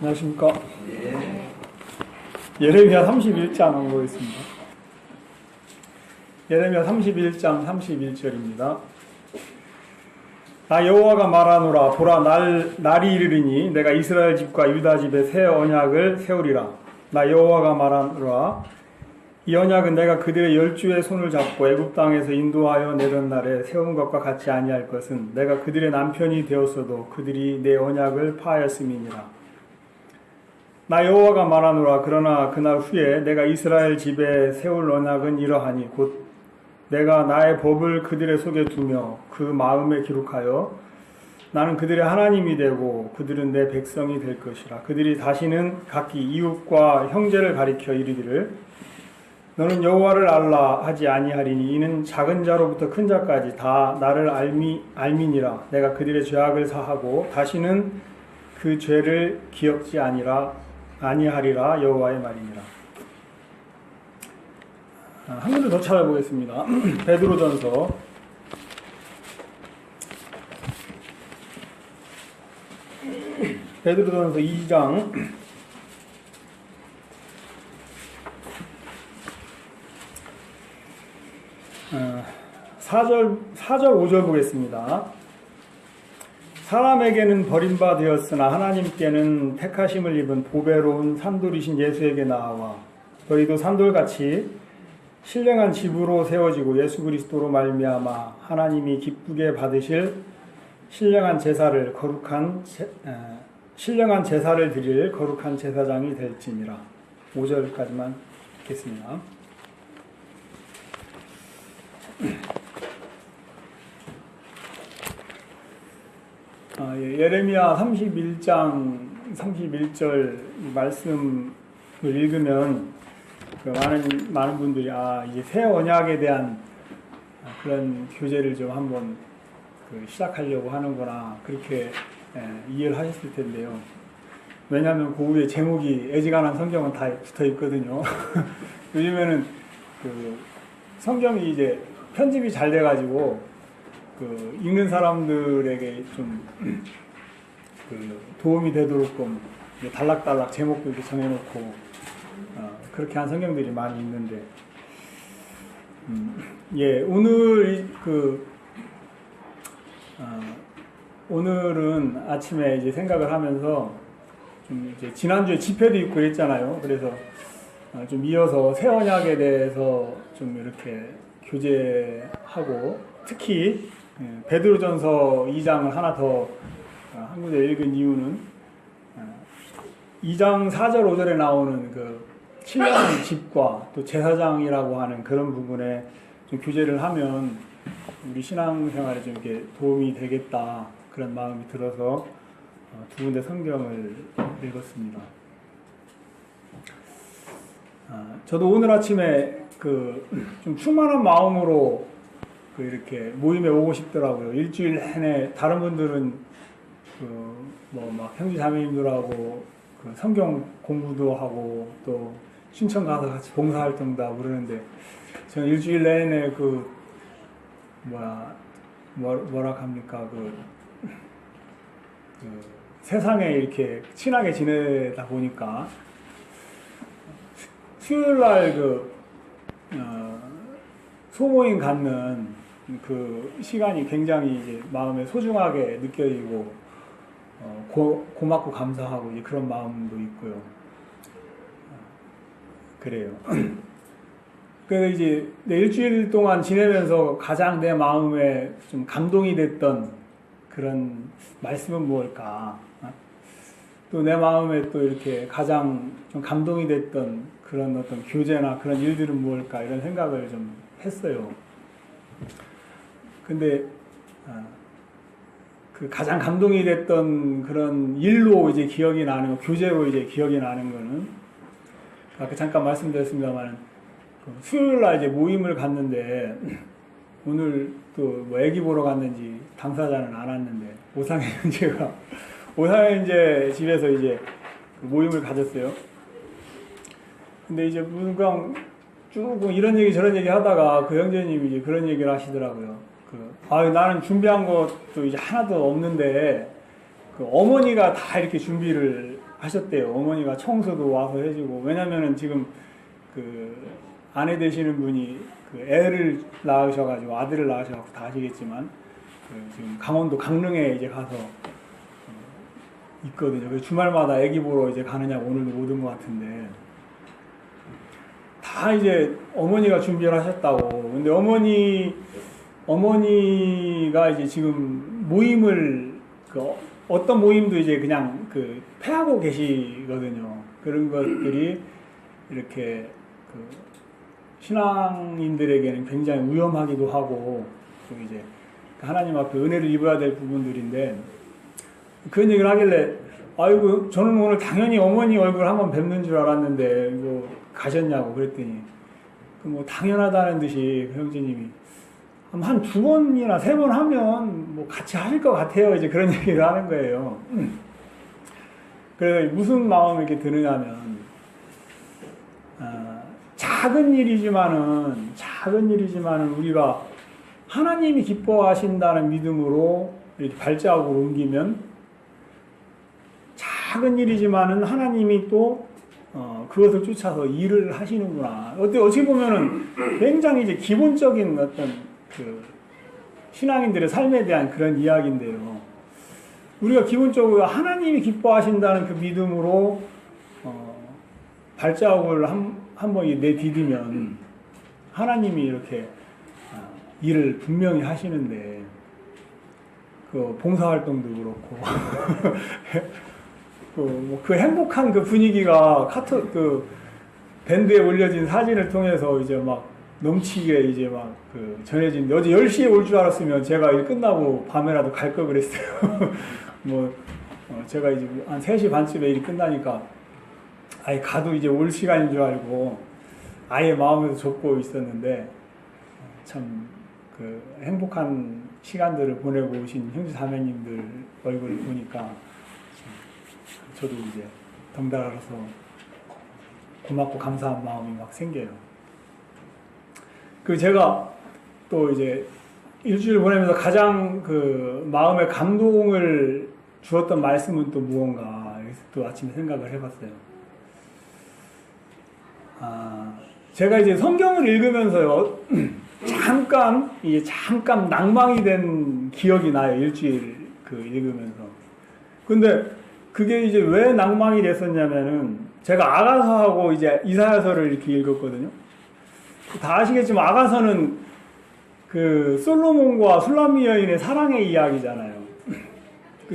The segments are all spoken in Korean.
안녕하십니까. 예레미야 31장 한번 보겠습니다. 예레미야 31장 31절입니다. 나 여호와가 말하노라. 보라, 날이 이르리니 내가 이스라엘 집과 유다 집에 새 언약을 세우리라. 나 여호와가 말하노라. 이 언약은 내가 그들의 열주의 손을 잡고 애굽 땅에서 인도하여 내던 날에 세운 것과 같이 아니할 것은 내가 그들의 남편이 되었어도 그들이 내 언약을 파하였음이니라. 나 여호와가 말하노라. 그러나 그날 후에 내가 이스라엘 집에 세울 언약은 이러하니 곧 내가 나의 법을 그들의 속에 두며 그 마음에 기록하여 나는 그들의 하나님이 되고 그들은 내 백성이 될 것이라. 그들이 다시는 각기 이웃과 형제를 가리켜 이르기를 너는 여호와를 알라 하지 아니하리니 이는 작은 자로부터 큰 자까지 다 나를 알미니라. 내가 그들의 죄악을 사하고 다시는 그 죄를 기억지 아니하리라. 여호와의 말이니라. 한 군데 더 찾아보겠습니다. 베드로전서 2장 4절 5절 보겠습니다. 사람에게는 버림바 되었으나 하나님께는 택하심을 입은 보배로운 산돌이신 예수에게 나아와 너희도 산돌같이 신령한 집으로 세워지고 예수 그리스도로 말미암아 하나님이 기쁘게 받으실 신령한 제사를 드릴 거룩한 제사장이 될지니라. 5절까지만 읽겠습니다. 예레미야 31장 31절 말씀을 읽으면 많은 분들이 이제 새 언약에 대한 그런 교제를 좀 한번 시작하려고 하는구나 그렇게 이해를 하셨을 텐데요. 왜냐하면 그 위에 제목이 애지간한 성경은 다 붙어 있거든요. 요즘에는 성경이 이제 편집이 잘 돼가지고 읽는 사람들에게 좀 도움이 되도록 단락단락 제목도 이렇게 정해놓고 그렇게 한 성경들이 많이 있는데 오늘은 아침에 이제 생각을 하면서 좀 이제 지난주에 집회도 있고 그랬잖아요. 그래서 좀 이어서 새 언약에 대해서 좀 이렇게 교제하고 특히 베드로전서 2장을 하나 더 한 군데 읽은 이유는 2장 4절 5절에 나오는 신령한 집과 또 제사장이라고 하는 그런 부분에 좀 교제를 하면 우리 신앙생활에 좀 이렇게 도움이 되겠다 그런 마음이 들어서 두 군데 성경을 읽었습니다. 저도 오늘 아침에 좀 충만한 마음으로 이렇게 모임에 오고 싶더라고요. 일주일 내내 다른 분들은 막 형제 자매님들하고 성경 공부도 하고 또 신청 가서 같이 봉사활동도 하고 그러는데 저는 일주일 내내 뭐라 합니까 세상에 이렇게 친하게 지내다 보니까 수요일 날 소모임 갖는 시간이 굉장히 이제 마음에 소중하게 느껴지고 고맙고 감사하고 이제 그런 마음도 있고요. 그래요. 그래서 이제 일주일 동안 지내면서 가장 내 마음에 좀 감동이 됐던 그런 말씀은 무엇일까? 또 내 마음에 또 이렇게 가장 좀 감동이 됐던 그런 어떤 교제나 그런 일들은 무엇일까? 이런 생각을 좀 했어요. 근데 가장 감동이 됐던 그런 일로 이제 기억이 나는, 교제로 이제 기억이 나는 거는 아까 잠깐 말씀드렸습니다만 수요일 날 이제 모임을 갔는데 오늘 또 애기 보러 갔는지 당사자는 안 왔는데 오상현 형제 집에서 이제 모임을 가졌어요. 근데 이제 그냥 쭉 이런 얘기 저런 얘기 하다가 그 형제님이 이제 그런 얘기를 하시더라고요. 나는 준비한 것도 이제 하나도 없는데 어머니가 다 이렇게 준비를 하셨대요. 어머니가 청소도 와서 해주고. 왜냐면은 지금 그 아내 되시는 분이 그 애를 낳으셔가지고 아들을 낳으셔가지고 다 아시겠지만 그 지금 강원도 강릉에 이제 가서 있거든요. 그래서 주말마다 애기 보러 이제 가느냐고 오늘도 못 온 것 같은데 다 이제 어머니가 준비를 하셨다고. 근데 어머니가 이제 지금 모임을 어떤 모임도 이제 그냥 그 폐하고 계시거든요. 그런 것들이 이렇게 그 신앙인들에게는 굉장히 위험하기도 하고 또 이제 하나님 앞에 은혜를 입어야 될 부분들인데 그런 얘기를 하길래 아이고 저는 오늘 당연히 어머니 얼굴 한번 뵙는 줄 알았는데 이거 가셨냐고 그랬더니 뭐 당연하다는 듯이 그 형제님이 한 두 번이나 세 번 하면 뭐 같이 하실 것 같아요. 이제 그런 얘기를 하는 거예요. 그래서 무슨 마음이 이렇게 드느냐면 작은 일이지만은 우리가 하나님이 기뻐하신다는 믿음으로 이렇게 발자국을 옮기면 작은 일이지만은 하나님이 또 그것을 쫓아서 일을 하시는구나. 어떻게 보면은 굉장히 이제 기본적인 어떤 그 신앙인들의 삶에 대한 그런 이야기인데요. 우리가 기본적으로 하나님이 기뻐하신다는 그 믿음으로 발자국을 한번 내디디면 하나님이 이렇게 일을 분명히 하시는데 그 봉사활동도 그렇고 그 행복한 그 분위기가 그 밴드에 올려진 사진을 통해서 이제 막 넘치게 이제 막 그 전해진. 어제 10시에 올 줄 알았으면 제가 일 끝나고 밤에라도 갈 걸 그랬어요. 제가 이제 한 3시 반쯤에 일이 끝나니까 아예 가도 이제 올 시간인 줄 알고 아예 마음에서 접고 있었는데 참 그 행복한 시간들을 보내고 오신 형제 자매님들 얼굴을 보니까 저도 이제 덩달아서 고맙고 감사한 마음이 막 생겨요. 그 제가 또 이제 일주일 보내면서 가장 그 마음에 감동을 주었던 말씀은 또 무언가 또 아침에 생각을 해봤어요. 제가 이제 성경을 읽으면서요 잠깐 낭망이 된 기억이 나요. 일주일 그 읽으면서. 근데 그게 이제 왜 낭망이 됐었냐면은 제가 아가서하고 이제 이사야서를 이렇게 읽었거든요. 다 아시겠지만 아가서는 그 솔로몬과 술람미 여인의 사랑의 이야기잖아요.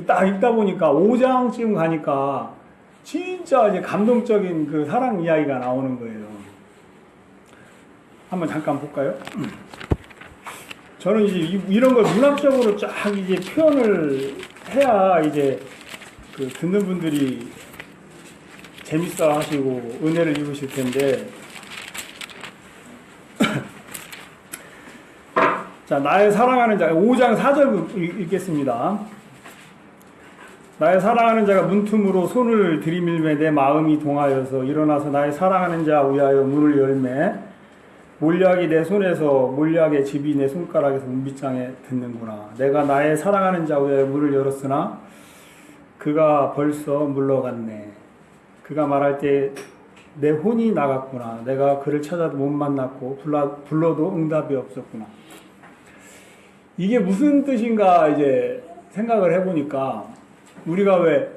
딱 읽다 보니까 5장쯤 가니까 진짜 이제 감동적인 그 사랑 이야기가 나오는 거예요. 한번 잠깐 볼까요? 저는 이제 이런 걸 문학적으로 쫙 이제 표현을 해야 이제 그 듣는 분들이 재밌어 하시고 은혜를 입으실 텐데. 자, 나의 사랑하는 자, 5장 4절 읽겠습니다. 나의 사랑하는 자가 문틈으로 손을 들이밀매 내 마음이 동하여서 일어나서 나의 사랑하는 자 위하여 문을 열매 몰약이 내 손에서 몰약의 집이 내 손가락에서 문빗장에 듣는구나. 내가 나의 사랑하는 자 위하여 문을 열었으나 그가 벌써 물러갔네. 그가 말할 때 내 혼이 나갔구나. 내가 그를 찾아도 못 만났고 불러도 응답이 없었구나. 이게 무슨 뜻인가 이제 생각을 해보니까 우리가 왜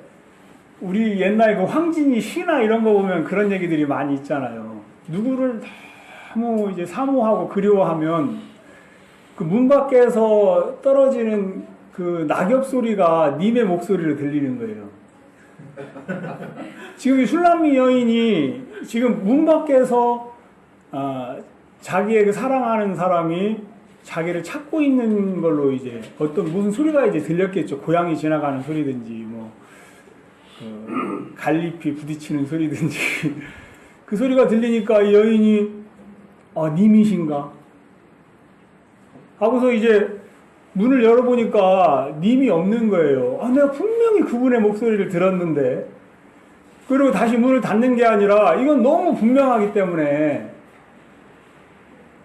우리 옛날 그 황진이 시나 이런 거 보면 그런 얘기들이 많이 있잖아요. 누구를 너무 이제 사모하고 그리워하면 그 문 밖에서 떨어지는 그 낙엽 소리가 님의 목소리로 들리는 거예요. 지금 이 술람미 여인이 지금 문 밖에서 자기의 그 사랑하는 사람이 자기를 찾고 있는 걸로 이제 무슨 소리가 이제 들렸겠죠. 고양이 지나가는 소리든지 갈잎이 부딪히는 소리든지 그 소리가 들리니까 이 여인이 님이신가 하고서 이제 문을 열어보니까 님이 없는 거예요. 내가 분명히 그분의 목소리를 들었는데. 그리고 다시 문을 닫는 게 아니라 이건 너무 분명하기 때문에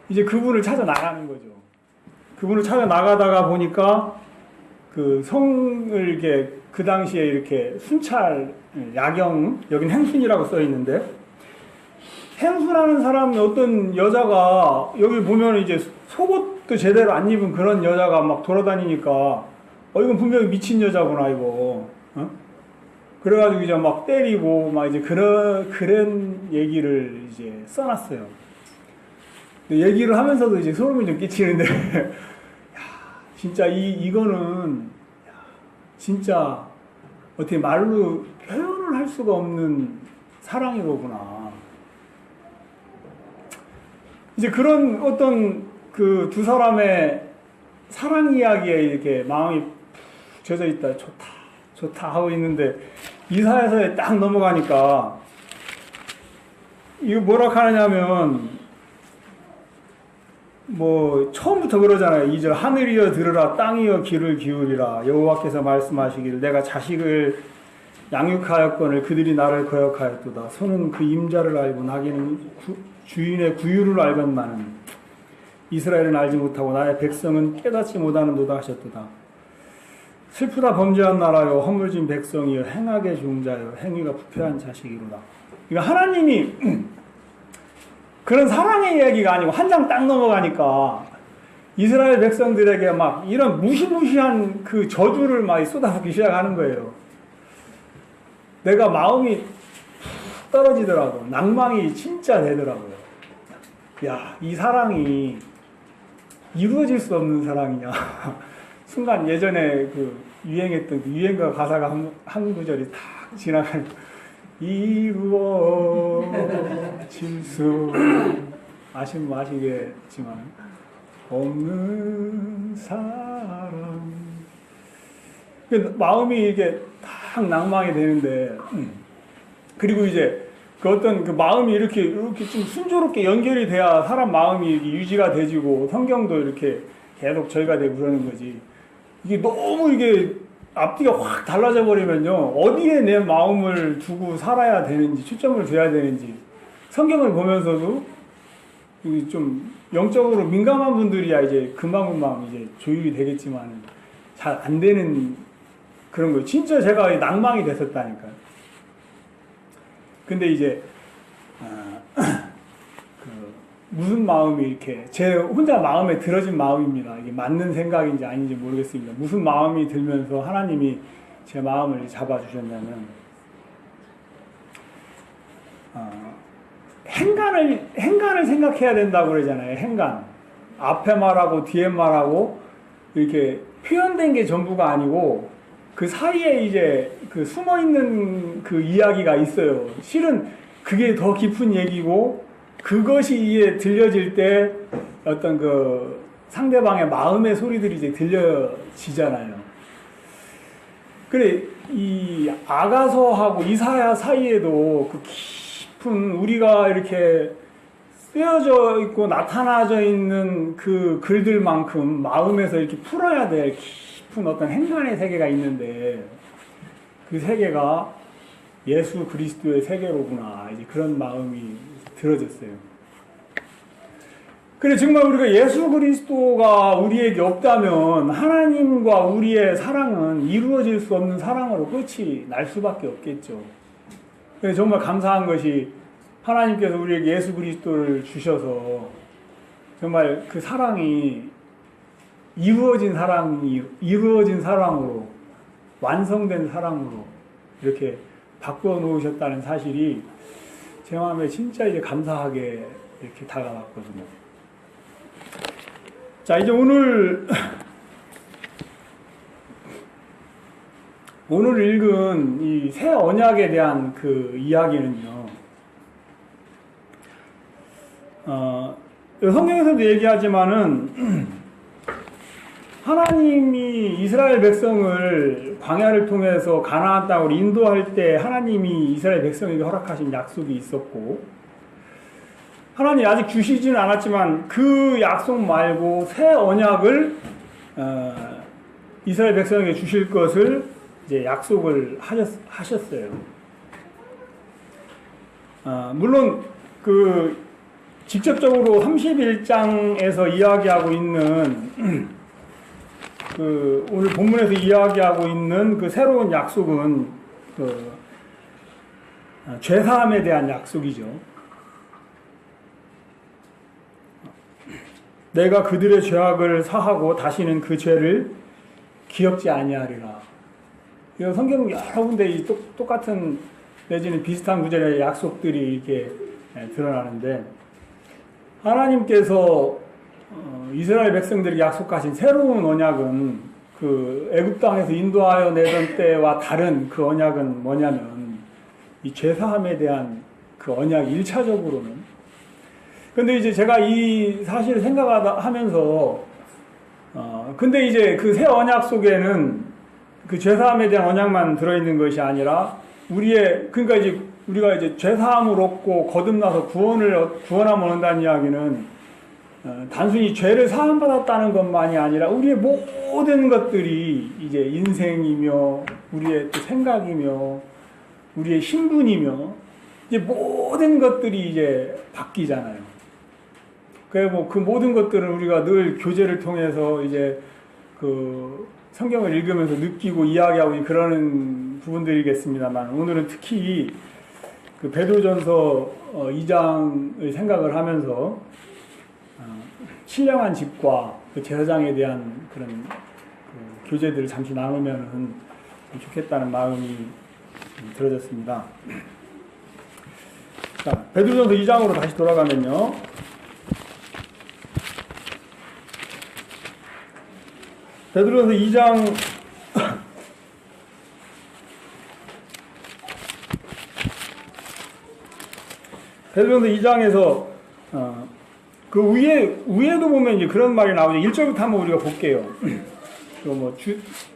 이제 그분을 찾아 나가는 거죠. 그분을 찾아 나가다가 보니까 그 성을 이렇게 그 당시에 이렇게 순찰, 야경, 여긴 행순이라고 써 있는데, 행순하는 사람 어떤 여자가 여기 보면 이제 속옷도 제대로 안 입은 그런 여자가 막 돌아다니니까 이건 분명히 미친 여자구나 이거. 어? 그래가지고 이제 막 때리고 막 이제 그런 얘기를 이제 써놨어요. 근데 얘기를 하면서도 이제 소름이 좀 끼치는데, 야, 진짜 이거는 진짜 어떻게 말로 표현을 할 수가 없는 사랑이 거구나. 이제 그런 어떤 그 두 사람의 사랑 이야기에 이렇게 마음이 푹 젖어 있다. 좋다 하고 있는데 이사야서에 딱 넘어가니까 이거 뭐라 하느냐면 뭐 처음부터 그러잖아요. 2절 하늘이여 들으라 땅이여 귀를 기울이라 여호와께서 말씀하시기를 내가 자식을 양육하였거늘 그들이 나를 거역하였도다. 소는 그 임자를 알고 나귀는 주인의 구유를 알건만은 이스라엘은 알지 못하고 나의 백성은 깨닫지 못하는도다 하셨도다. 슬프다 범죄한 나라요 허물진 백성이여 행악의 종자여 행위가 부패한 자식이로다. 그러니까 하나님이 그런 사랑의 이야기가 아니고 한 장 딱 넘어가니까 이스라엘 백성들에게 막 이런 무시무시한 그 저주를 막 쏟아붓기 시작하는 거예요. 내가 마음이 떨어지더라고. 낭망이 진짜 되더라고요. 야, 이 사랑이 이루어질 수 없는 사랑이냐. 순간 예전에 그 유행했던 그 유행가 가사가 한 구절이 탁 지나가는 이루어질 수 아시면 아시겠지만 없는 사랑. 마음이 이게 딱 낭망이 되는데 그리고 이제 그 어떤 그 마음이 이렇게 좀 순조롭게 연결이 돼야 사람 마음이 유지가 되지고 성경도 이렇게 계속 저희가 되고 그러는 거지. 이게 너무 이게 앞뒤가 확 달라져 버리면요. 어디에 내 마음을 두고 살아야 되는지, 초점을 둬야 되는지. 성경을 보면서도 좀 영적으로 민감한 분들이야 이제 금방금방 이제 조율이 되겠지만 잘 안 되는 그런 거예요. 진짜 제가 낭망이 됐었다니까요. 근데 이제 무슨 마음이 이렇게 제 혼자 마음에 들어진 마음입니다. 이게 맞는 생각인지 아닌지 모르겠습니다. 무슨 마음이 들면서 하나님이 제 마음을 잡아주셨냐면 행간을 생각해야 된다고 그러잖아요. 행간 앞에 말하고 뒤에 말하고 이렇게 표현된 게 전부가 아니고 그 사이에 이제 그 숨어 있는 그 이야기가 있어요. 실은 그게 더 깊은 얘기고 그것이 이제 들려질 때 어떤 그 상대방의 마음의 소리들이 이제 들려지잖아요. 그래 이 아가서하고 이사야 사이에도 그 깊은 우리가 이렇게 쓰여져 있고 나타나져 있는 그 글들만큼 마음에서 이렇게 풀어야 될 깊은 어떤 행간의 세계가 있는데 그 세계가 예수 그리스도의 세계로구나. 이제 그런 마음이 들어졌어요. 그래 정말 우리가 예수 그리스도가 우리에게 없다면 하나님과 우리의 사랑은 이루어질 수 없는 사랑으로 끝이 날 수밖에 없겠죠. 그래 정말 감사한 것이 하나님께서 우리에게 예수 그리스도를 주셔서 정말 그 사랑이 이루어진 사랑으로 완성된 사랑으로 이렇게 바꾸어 놓으셨다는 사실이 제 마음에 진짜 이제 감사하게 이렇게 다가왔거든요. 자, 이제 오늘 읽은 이 새 언약에 대한 그 이야기는요. 성경에서도 얘기하지만은 하나님이 이스라엘 백성을 광야를 통해서 가나안 땅으로 인도할 때 하나님이 이스라엘 백성에게 허락하신 약속이 있었고 하나님이 아직 주시지는 않았지만 그 약속 말고 새 언약을 이스라엘 백성에게 주실 것을 이제 약속을 하셨어요. 물론 그 직접적으로 31장에서 이야기하고 있는 오늘 본문에서 이야기하고 있는 그 새로운 약속은 죄사함에 대한 약속이죠. 내가 그들의 죄악을 사하고 다시는 그 죄를 기억지 아니하리라. 이건 성경 여러 군데 똑같은 내지는 비슷한 구절의 약속들이 이렇게 드러나는데, 하나님께서 이스라엘 백성들에게 약속하신 새로운 언약은 그 애굽 땅에서 인도하여 내던 때와 다른 그 언약은 뭐냐면 이 죄사함에 대한 그 언약 1차적으로는. 근데 이제 제가 이 사실을 생각하면서 근데 이제 그 새 언약 속에는 그 죄사함에 대한 언약만 들어있는 것이 아니라 그러니까 이제 우리가 이제 죄사함을 얻고 거듭나서 구원함을 얻는다는 이야기는 단순히 죄를 사함받았다는 것만이 아니라 우리의 모든 것들이 이제 인생이며 우리의 또 생각이며 우리의 신분이며 이제 모든 것들이 이제 바뀌잖아요. 그리고 그 모든 것들은 우리가 늘 교제를 통해서 이제 그 성경을 읽으면서 느끼고 이야기하고 그러는 부분들이겠습니다만, 오늘은 특히 그 베드로전서 2장의 생각을 하면서 신령한 집과 그 제사장에 대한 그런 그 교제들을 잠시 나누면 좋겠다는 마음이 들어졌습니다. 자, 베드로전서 2장으로 다시 돌아가면요. 베드로전서 2장 베드로전서 2장에서 그 위에도 보면 이제 그런 말이 나오죠. 1절부터 한번 우리가 볼게요.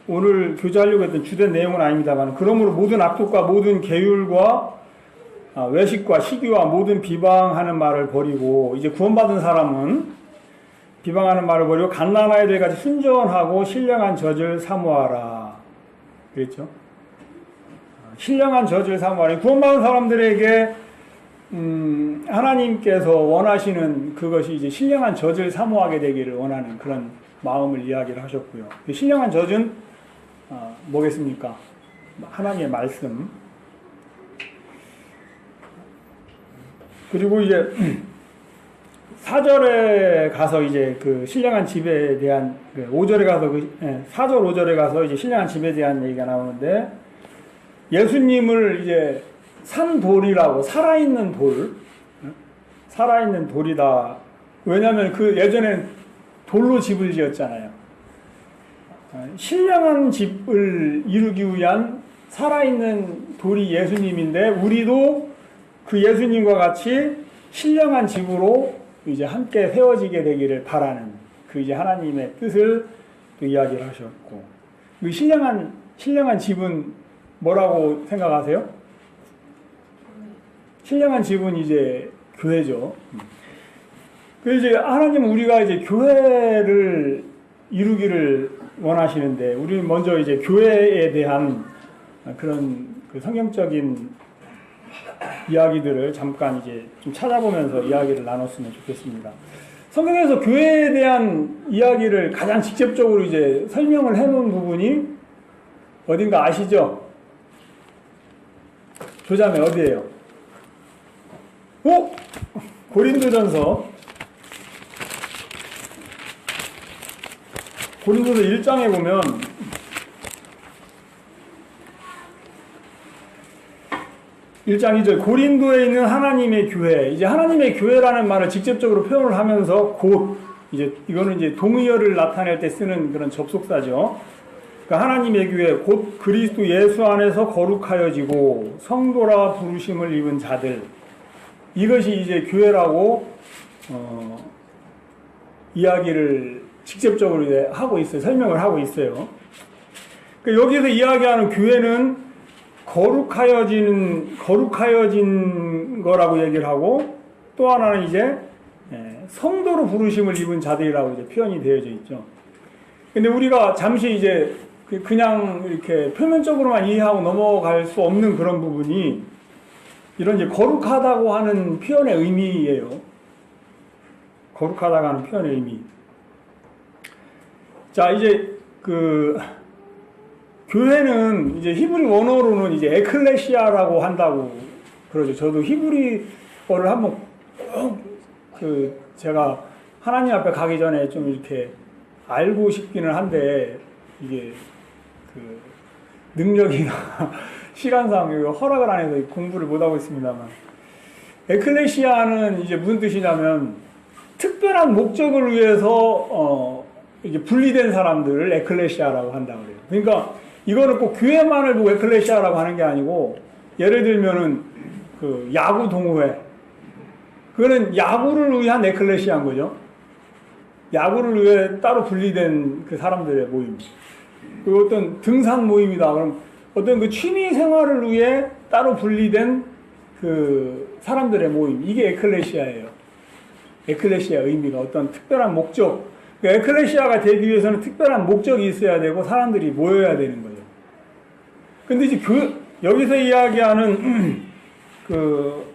오늘 교제하려고 했던 주된 내용은 아닙니다만, 그러므로 모든 악독과 모든 계율과 외식과 시기와 모든 비방하는 말을 버리고, 이제 구원받은 사람은 비방하는 말을 버리고 갓난 아이들 같이 순전하고 신령한 젖을 사모하라. 그랬죠? 신령한 젖을 사모하라. 구원받은 사람들에게 하나님께서 원하시는 그것이 이제 신령한 젖을 사모하게 되기를 원하는 그런 마음을 이야기를 하셨고요. 그 신령한 젖은 뭐겠습니까? 하나님의 말씀. 그리고 이제 4절에 가서 이제 그 신령한 집에 대한 5절에 가서 4절 5절에 가서 이제 신령한 집에 대한 얘기가 나오는데, 예수님을 이제 산 돌이라고, 살아있는 돌이다. 왜냐하면 그 예전엔 돌로 집을 지었잖아요. 신령한 집을 이루기 위한 살아있는 돌이 예수님인데, 우리도 그 예수님과 같이 신령한 집으로 이제 함께 세워지게 되기를 바라는 그 이제 하나님의 뜻을 또 이야기를 하셨고, 그 신령한 집은 뭐라고 생각하세요? 신령한 집은 이제 교회죠. 그 이제 하나님은 우리가 이제 교회를 이루기를 원하시는데, 우리는 먼저 이제 교회에 대한 그런 그 성경적인 이야기들을 잠깐 이제 좀 찾아보면서 이야기를 나눴으면 좋겠습니다. 성경에서 교회에 대한 이야기를 가장 직접적으로 이제 설명을 해놓은 부분이 어딘가 아시죠? 조자매 어디예요? 고린도전서 1장에 보면 고린도에 있는 하나님의 교회, 이제 하나님의 교회라는 말을 직접적으로 표현을 하면서 이제 이거는 이제 동의어를 나타낼 때 쓰는 그런 접속사죠. 그러니까 하나님의 교회 곧 그리스도 예수 안에서 거룩하여지고 성도라 부르심을 입은 자들, 이것이 이제 교회라고 이야기를 직접적으로 이제 하고 있어요. 설명을 하고 있어요. 그러니까 여기서 이야기하는 교회는 거룩하여진 거라고 얘기를 하고, 또 하나는 이제 성도로 부르심을 입은 자들이라고 이제 표현이 되어져 있죠. 근데 우리가 잠시 이제 그냥 이렇게 표면적으로만 이해하고 넘어갈 수 없는 그런 부분이 이런 이제 거룩하다고 하는 표현의 의미예요. 거룩하다고 하는 표현의 의미. 자, 이제 그 교회는 이제 히브리 원어로는 이제 에클레시아라고 한다고 그러죠. 저도 히브리어를 한번 꼭 제가 하나님 앞에 가기 전에 좀 이렇게 알고 싶기는 한데 이게 그 능력이나 시간상 허락을 안 해서 공부를 못 하고 있습니다만, 에클레시아는 이제 무슨 뜻이냐면 특별한 목적을 위해서 이게 분리된 사람들을 에클레시아라고 한다고 그래요. 그러니까 이거는 꼭 교회만을 보고 에클레시아라고 하는 게 아니고, 예를 들면은 그 야구 동호회, 그거는 야구를 위한 에클레시아인 거죠. 야구를 위해 따로 분리된 그 사람들의 모임. 그 어떤 등산 모임이다. 그럼 어떤 그 취미 생활을 위해 따로 분리된 그 사람들의 모임. 이게 에클레시아예요. 에클레시아 의미가 어떤 특별한 목적. 그러니까 에클레시아가 되기 위해서는 특별한 목적이 있어야 되고 사람들이 모여야 되는 거죠. 근데 이제 여기서 이야기하는 그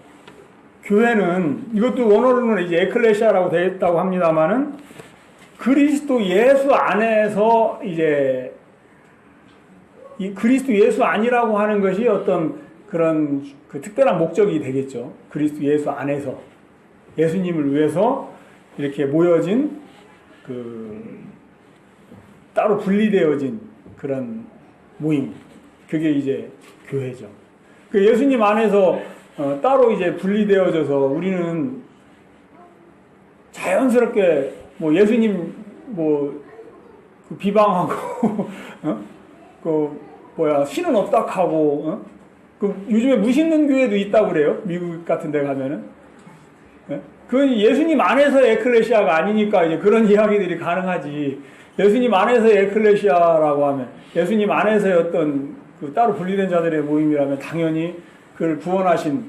교회는, 이것도 원어로는 이제 에클레시아라고 되어 있다고 합니다만은, 그리스도 예수 안에서 이제 이 그리스도 예수 아니라고 하는 것이 어떤 그런 그 특별한 목적이 되겠죠. 그리스도 예수 안에서 예수님을 위해서 이렇게 모여진 그 따로 분리되어진 그런 모임, 그게 이제 교회죠. 그 예수님 안에서 따로 이제 분리되어져서 우리는 자연스럽게 뭐 예수님 그 비방하고 신은 없다 하고 그 요즘에 무신론 교회도 있다고 그래요. 미국 같은 데 가면은. 그건 예수님 안에서의 에클레시아가 아니니까 이제 그런 이야기들이 가능하지. 예수님 안에서의 에클레시아라고 하면, 예수님 안에서의 어떤 그 따로 분리된 자들의 모임이라면 당연히 그를 구원하신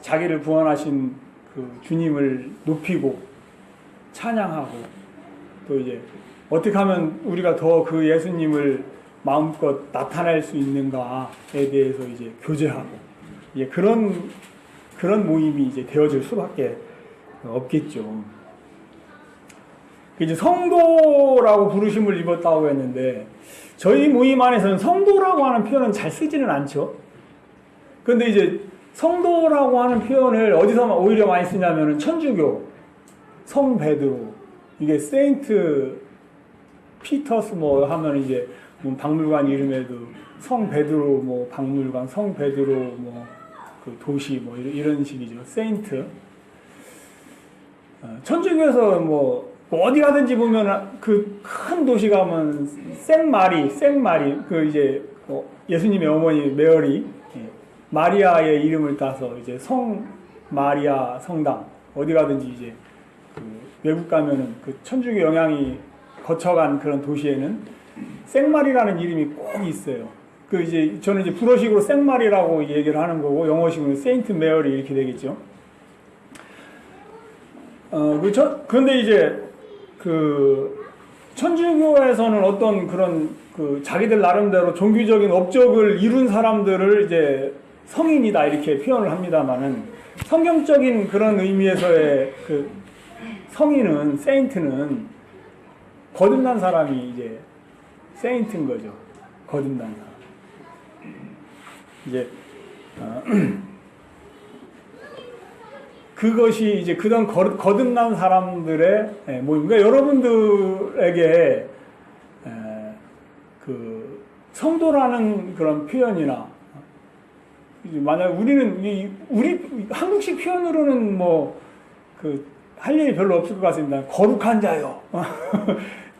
자기를 구원하신 그 주님을 높이고 찬양하고, 또 이제 어떻게 하면 우리가 더 그 예수님을 마음껏 나타낼 수 있는가에 대해서 이제 교제하고, 이제 그런 모임이 이제 되어질 수밖에 없겠죠. 이제 성도라고 부르심을 입었다고 했는데, 저희 모임 안에서는 성도라고 하는 표현은 잘 쓰지는 않죠. 그런데 이제 성도라고 하는 표현을 어디서 오히려 많이 쓰냐면은 천주교, 성 베드로, 이게 세인트 피터스 뭐 하면 이제 박물관 이름에도 성 베드로 뭐 박물관, 성 베드로 뭐 그 도시 뭐 이런 식이죠. 세인트. 천주교에서 뭐 어디 가든지 보면 그 큰 도시 가면 생마리 그 이제 예수님의 어머니 메어리, 마리아의 이름을 따서 이제 성 마리아 성당, 어디 가든지 이제 그 외국 가면은 그 천주교 영향이 거쳐간 그런 도시에는 생마리라는 이름이 꼭 있어요. 그 이제 저는 이제 불어식으로 생마리라고 얘기를 하는 거고, 영어식으로 세인트 메어리 이렇게 되겠죠. 그런데 이제 그 천주교에서는 어떤 그런 그 자기들 나름대로 종교적인 업적을 이룬 사람들을 이제 성인이다 이렇게 표현을 합니다만은, 성경적인 그런 의미에서의 그 성인은, 세인트는 거듭난 사람이 이제 세인트인 거죠. 거듭난 사람. 이제 그것이 이제 그런 거듭난 사람들의 모임. 그러니까 여러분들에게 그 성도라는 그런 표현이나, 만약 우리 한국식 표현으로는 뭐 그 할 일이 별로 없을 것 같습니다. 거룩한 자요.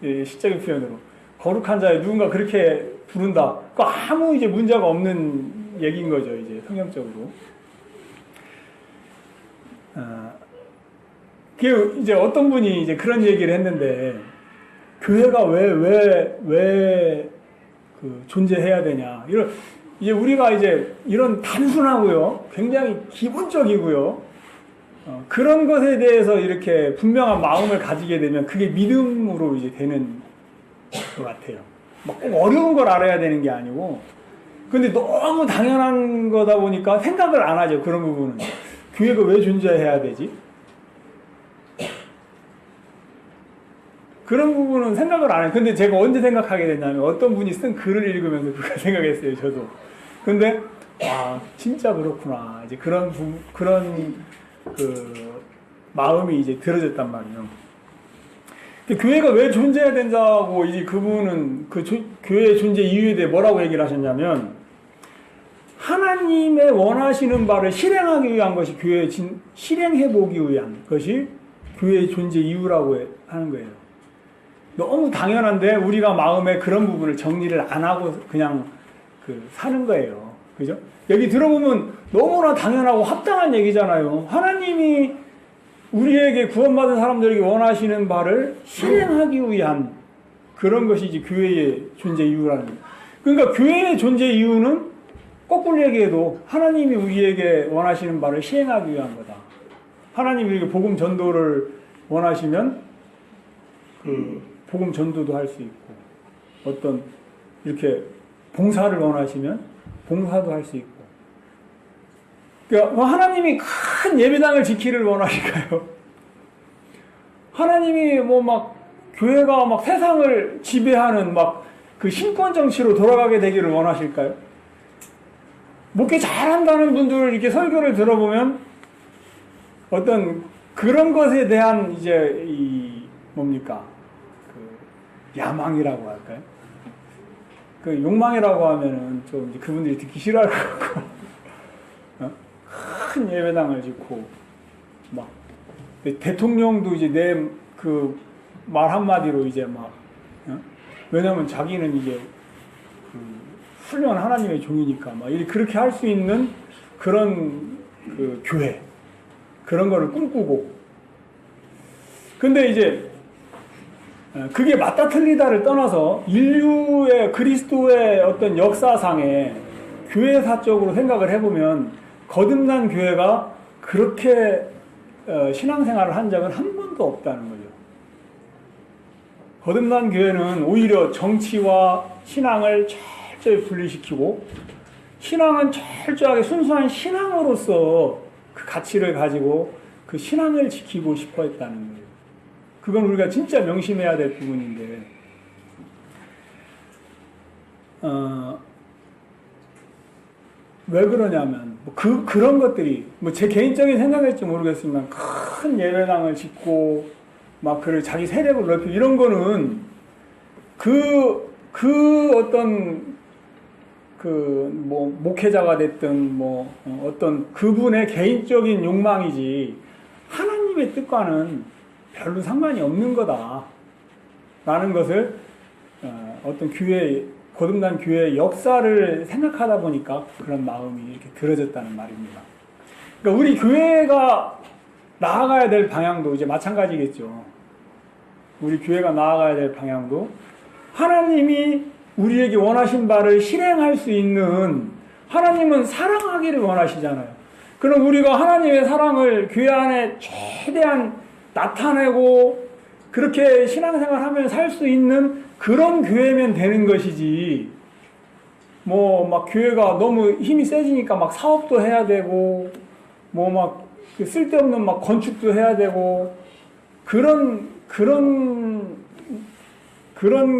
시적인 표현으로 거룩한 자요. 누군가 그렇게 부른다. 그 아무 이제 문제가 없는 얘기인 거죠. 이제 성경적으로. 그 이제 어떤 분이 이제 그런 얘기를 했는데, 교회가 왜 그 존재해야 되냐. 이제 우리가 이제 이런 단순하고요, 굉장히 기본적이고요, 그런 것에 대해서 이렇게 분명한 마음을 가지게 되면 그게 믿음으로 이제 되는 것 같아요. 막 꼭 어려운 걸 알아야 되는 게 아니고, 근데 너무 당연한 거다 보니까 생각을 안 하죠. 그런 부분은. 교회가 왜 존재해야 되지? 그런 부분은 생각을 안 해요. 근데 제가 언제 생각하게 됐냐면 어떤 분이 쓴 글을 읽으면서 그걸 생각했어요, 저도. 근데 와, 진짜 그렇구나. 이제 그런 그 마음이 이제 들어졌단 말이에요. 교회가 왜 존재해야 된다고 이제 그분은 그 교회의 존재 이유에 대해 뭐라고 얘기를 하셨냐면, 하나님의 원하시는 바를 실행하기 위한 것이 실행해보기 위한 것이 교회의 존재 이유라고 하는 거예요. 너무 당연한데 우리가 마음에 그런 부분을 정리를 안 하고 그냥 사는 거예요. 그죠? 여기 들어보면 너무나 당연하고 합당한 얘기잖아요. 하나님이 우리에게 구원받은 사람들에게 원하시는 바를 실행하기 위한 그런 것이 이제 교회의 존재 이유라는 거예요. 그러니까 교회의 존재 이유는 거꾸로 얘기해도 하나님이 우리에게 원하시는 바를 시행하기 위한 거다. 하나님이 우리에게 복음 전도를 원하시면 그 복음 전도도 할 수 있고, 어떤 이렇게 봉사를 원하시면 봉사도 할 수 있고. 그러니까 하나님이 큰 예배당을 지키를 원하실까요? 하나님이 교회가 세상을 지배하는 그 신권 정치로 돌아가게 되기를 원하실까요? 목회 잘한다는 분들 이렇게 설교를 들어보면 어떤 그런 것에 대한 이제 야망이라고 할까요? 그 욕망이라고 하면은 좀 이제 그분들이 듣기 싫어할 것 같고, 큰 예배당을 짓고, 대통령도 이제 내 그 말 한마디로 이제 왜냐면 자기는 이제 훌륭한 하나님의 종이니까 그렇게 할 수 있는 그런 그 교회, 그런 거를 꿈꾸고. 근데 이제 그게 맞다 틀리다를 떠나서 인류의 그리스도의 어떤 역사상에 교회사적으로 생각을 해보면 거듭난 교회가 그렇게 신앙생활을 한 적은 한 번도 없다는 거죠. 거듭난 교회는 오히려 정치와 신앙을 철저히 분리시키고, 신앙은 철저하게 순수한 신앙으로서 그 가치를 가지고 그 신앙을 지키고 싶어 했다는 거예요. 그건 우리가 진짜 명심해야 될 부분인데, 왜 그러냐면, 그런 것들이, 제 개인적인 생각일지 모르겠지만, 큰 예배당을 짓고, 그를 자기 세력을 넓히고, 이런 거는, 어떤, 목회자가 됐든, 어떤 그분의 개인적인 욕망이지, 하나님의 뜻과는 별로 상관이 없는 거다. 라는 것을, 어떤 거듭난 교회의 역사를 생각하다 보니까 그런 마음이 이렇게 들어졌다는 말입니다. 그러니까 우리 교회가 나아가야 될 방향도 이제 마찬가지겠죠. 우리 교회가 나아가야 될 방향도 하나님이 우리에게 원하신 바를 실행할 수 있는, 하나님은 사랑하기를 원하시잖아요. 그럼 우리가 하나님의 사랑을 교회 안에 최대한 나타내고 그렇게 신앙생활하면서 살 수 있는 그런 교회면 되는 것이지, 교회가 너무 힘이 세지니까 사업도 해야 되고, 쓸데없는 건축도 해야 되고, 그런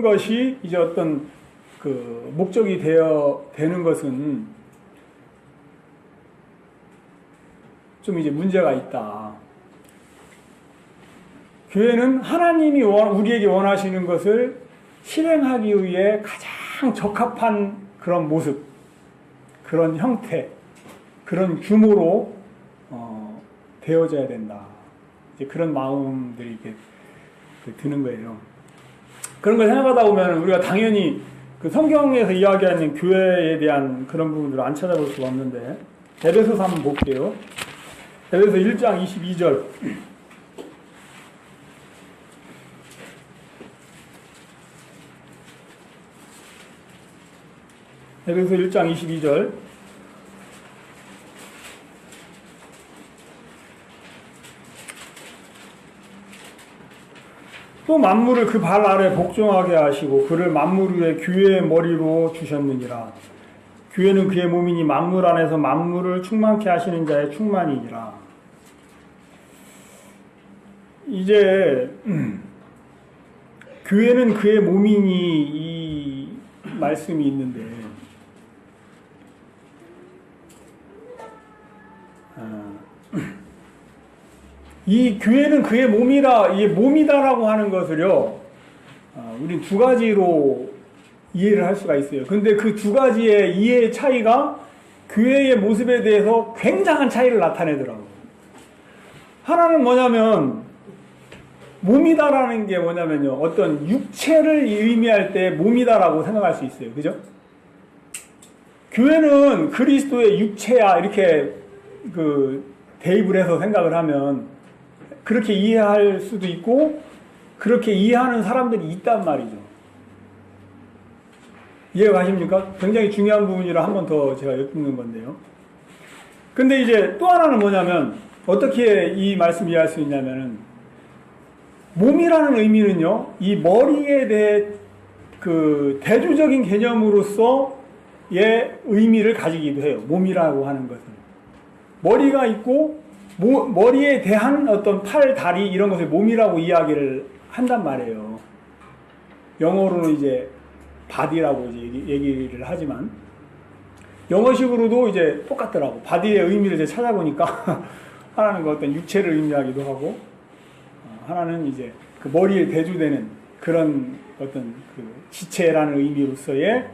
것이 이제 어떤 목적이 되는 것은 좀 이제 문제가 있다. 교회는 하나님이 우리에게 원하시는 것을 실행하기 위해 가장 적합한 그런 모습, 그런 형태, 그런 규모로 되어져야 된다. 이제 그런 마음들이 이렇게 드는 거예요. 그런 걸 생각하다 보면 우리가 당연히 그 성경에서 이야기하는 교회에 대한 그런 부분들을 안 찾아볼 수가 없는데, 에베소서 한번 볼게요. 에베소 1장 22절. 에베소 1장 22절. 또 만물을 그 발 아래 복종하게 하시고 그를 만물 위에 교회의 머리로 주셨느니라. 교회는 그의 몸이니 만물 안에서 만물을 충만케 하시는 자의 충만이니라. 이제 교회는 그의 몸이니 이 말씀이 있는데 이 교회는 그의 몸이라, 이 몸이다라고 하는 것을요, 우리 두 가지로 이해를 할 수가 있어요. 근데 그 두 가지의 이해의 차이가 교회의 모습에 대해서 굉장한 차이를 나타내더라고요. 하나는 뭐냐면, 몸이다라는 게 뭐냐면요, 어떤 육체를 의미할 때 몸이다라고 생각할 수 있어요. 그죠? 교회는 그리스도의 육체야, 이렇게 대입을 해서 생각을 하면 그렇게 이해할 수도 있고, 그렇게 이해하는 사람들이 있단 말이죠. 이해가 가십니까? 굉장히 중요한 부분이라 한 번 더 제가 엿듣는 건데요. 근데 이제 또 하나는 뭐냐면, 어떻게 이 말씀 이해할 수 있냐면은, 몸이라는 의미는요, 이 머리에 대해 대조적인 개념으로서의 의미를 가지기도 해요. 몸이라고 하는 것은. 머리가 있고, 머리에 대한 어떤 팔, 다리 이런 것을 몸이라고 이야기를 한단 말이에요. 영어로는 이제 body라고 이제 얘기를 하지만 영어식으로도 이제 똑같더라고. body의 의미를 이제 찾아보니까 하나는 그 어떤 육체를 의미하기도 하고 하나는 이제 그 머리에 대조되는 그런 어떤 그 지체라는 의미로서의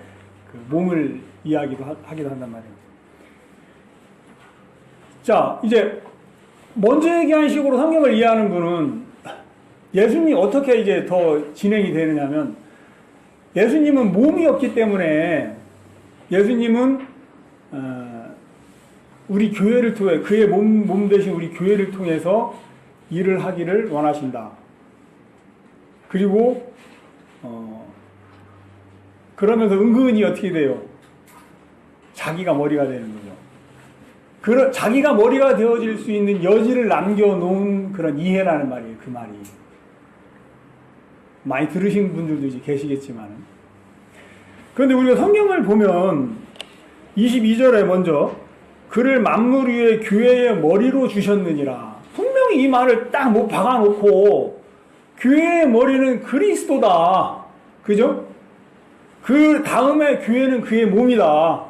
그 몸을 이야기도 하기도 한단 말이에요. 자, 이제 먼저 얘기한 식으로 성경을 이해하는 분은 예수님이 어떻게 이제 더 진행이 되느냐면, 예수님은 몸이 없기 때문에 예수님은 우리 교회를 통해, 그의 몸 대신 우리 교회를 통해서 일을 하기를 원하신다. 그리고 그러면서 은근히 어떻게 돼요? 자기가 머리가 되는 거죠. 자기가 머리가 되어질 수 있는 여지를 남겨놓은 그런 이해라는 말이에요. 그 말이. 많이 들으신 분들도 이제 계시겠지만. 그런데 우리가 성경을 보면 22절에 먼저 그를 만물 위에 교회의 머리로 주셨느니라. 분명히 이 말을 딱 못 박아놓고 교회의 머리는 그리스도다. 그죠? 그 다음에 교회는 그의 몸이다.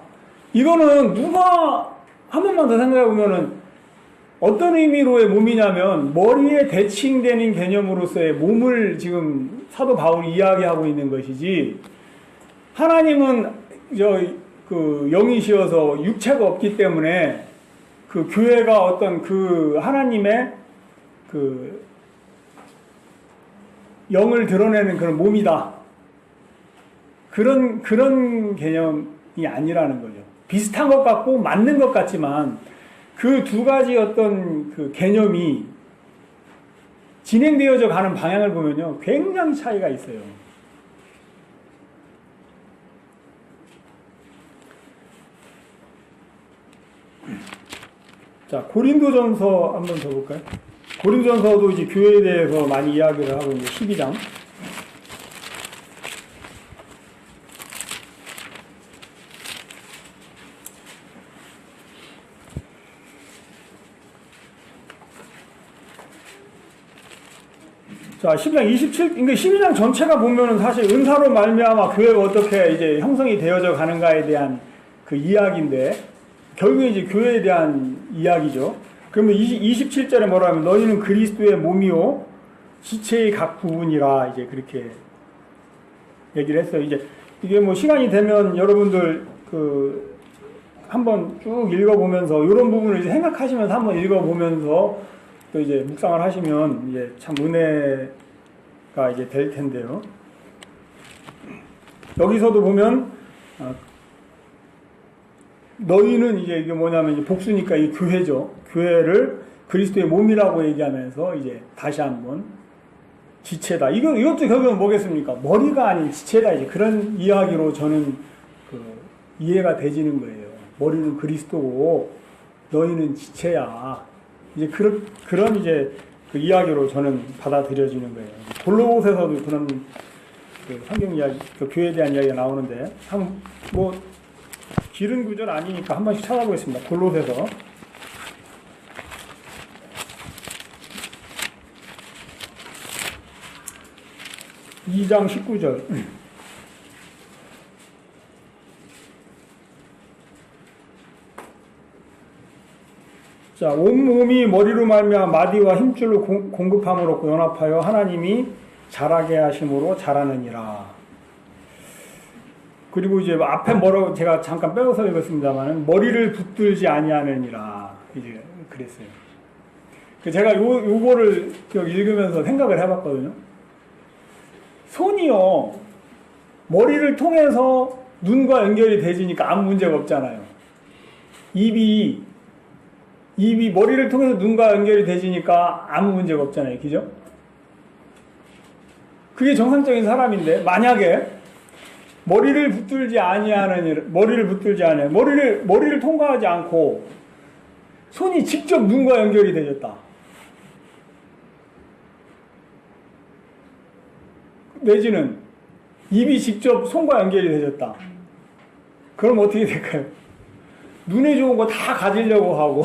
이거는 누가 한 번만 더 생각해 보면은 어떤 의미로의 몸이냐면 머리에 대칭되는 개념으로서의 몸을 지금 사도 바울이 이야기하고 있는 것이지, 하나님은 영이시여서 육체가 없기 때문에 그 교회가 어떤 그 하나님의 그 영을 드러내는 그런 몸이다. 그런 개념이 아니라는 거죠. 비슷한 것 같고 맞는 것 같지만 그 두 가지 어떤 그 개념이 진행되어져 가는 방향을 보면요, 굉장히 차이가 있어요. 자, 고린도전서 한번 더 볼까요? 고린도전서도 이제 교회에 대해서 많이 이야기를 하고 있는 12장. 자, 12장 27, 그러니까 12장 전체가 보면은 사실 은사로 말미암아 교회가 어떻게 이제 형성이 되어져 가는가에 대한 그 이야기인데, 결국에 이제 교회에 대한 이야기죠. 그러면 27절에 뭐라 하면, 너희는 그리스도의 몸이요 지체의 각 부분이라, 이제 그렇게 얘기를 했어요. 이제 이게 뭐 시간이 되면 여러분들 한번 쭉 읽어보면서 이런 부분을 이제 생각하시면서 한번 읽어보면서 또 이제 묵상을 하시면 이제 참 은혜가 이제 될 텐데요. 여기서도 보면 너희는 이게 뭐냐면 이제 복수니까 이 교회죠. 교회를 그리스도의 몸이라고 얘기하면서 이제 다시 한번 지체다. 이것도 결국은 뭐겠습니까? 머리가 아닌 지체다. 이제 그런 이야기로 저는 이해가 되지는 거예요. 머리는 그리스도고 너희는 지체야. 이제 그런 이제 그 이야기로 저는 받아들여지는 거예요. 골로새서도 그런 성경 이야기, 교회에 대한 이야기가 나오는데, 뭐 길은 구절 아니니까 한 번씩 찾아보겠습니다. 골로새서. 2장 19절. 자, 온몸이 머리로 말미암아 마디와 힘줄로 공급함을 얻고 연합하여 하나님이 자라게 하심으로 자라느니라. 그리고 이제 앞에 뭐라고 제가 잠깐 빼고서 읽었습니다만 머리를 붙들지 아니하느니라 이제 그랬어요. 제가 요거를 읽으면서 생각을 해봤거든요. 손이요 머리를 통해서 눈과 연결이 되지니까 아무 문제가 없잖아요. 입이 머리를 통해서 눈과 연결이 되지니까 아무 문제가 없잖아요. 그죠? 그게 정상적인 사람인데 만약에 머리를 붙들지 머리를 통과하지 않고 손이 직접 눈과 연결이 되졌다. 내지는 입이 직접 손과 연결이 되졌다. 그럼 어떻게 될까요? 눈에 좋은 거 다 가지려고 하고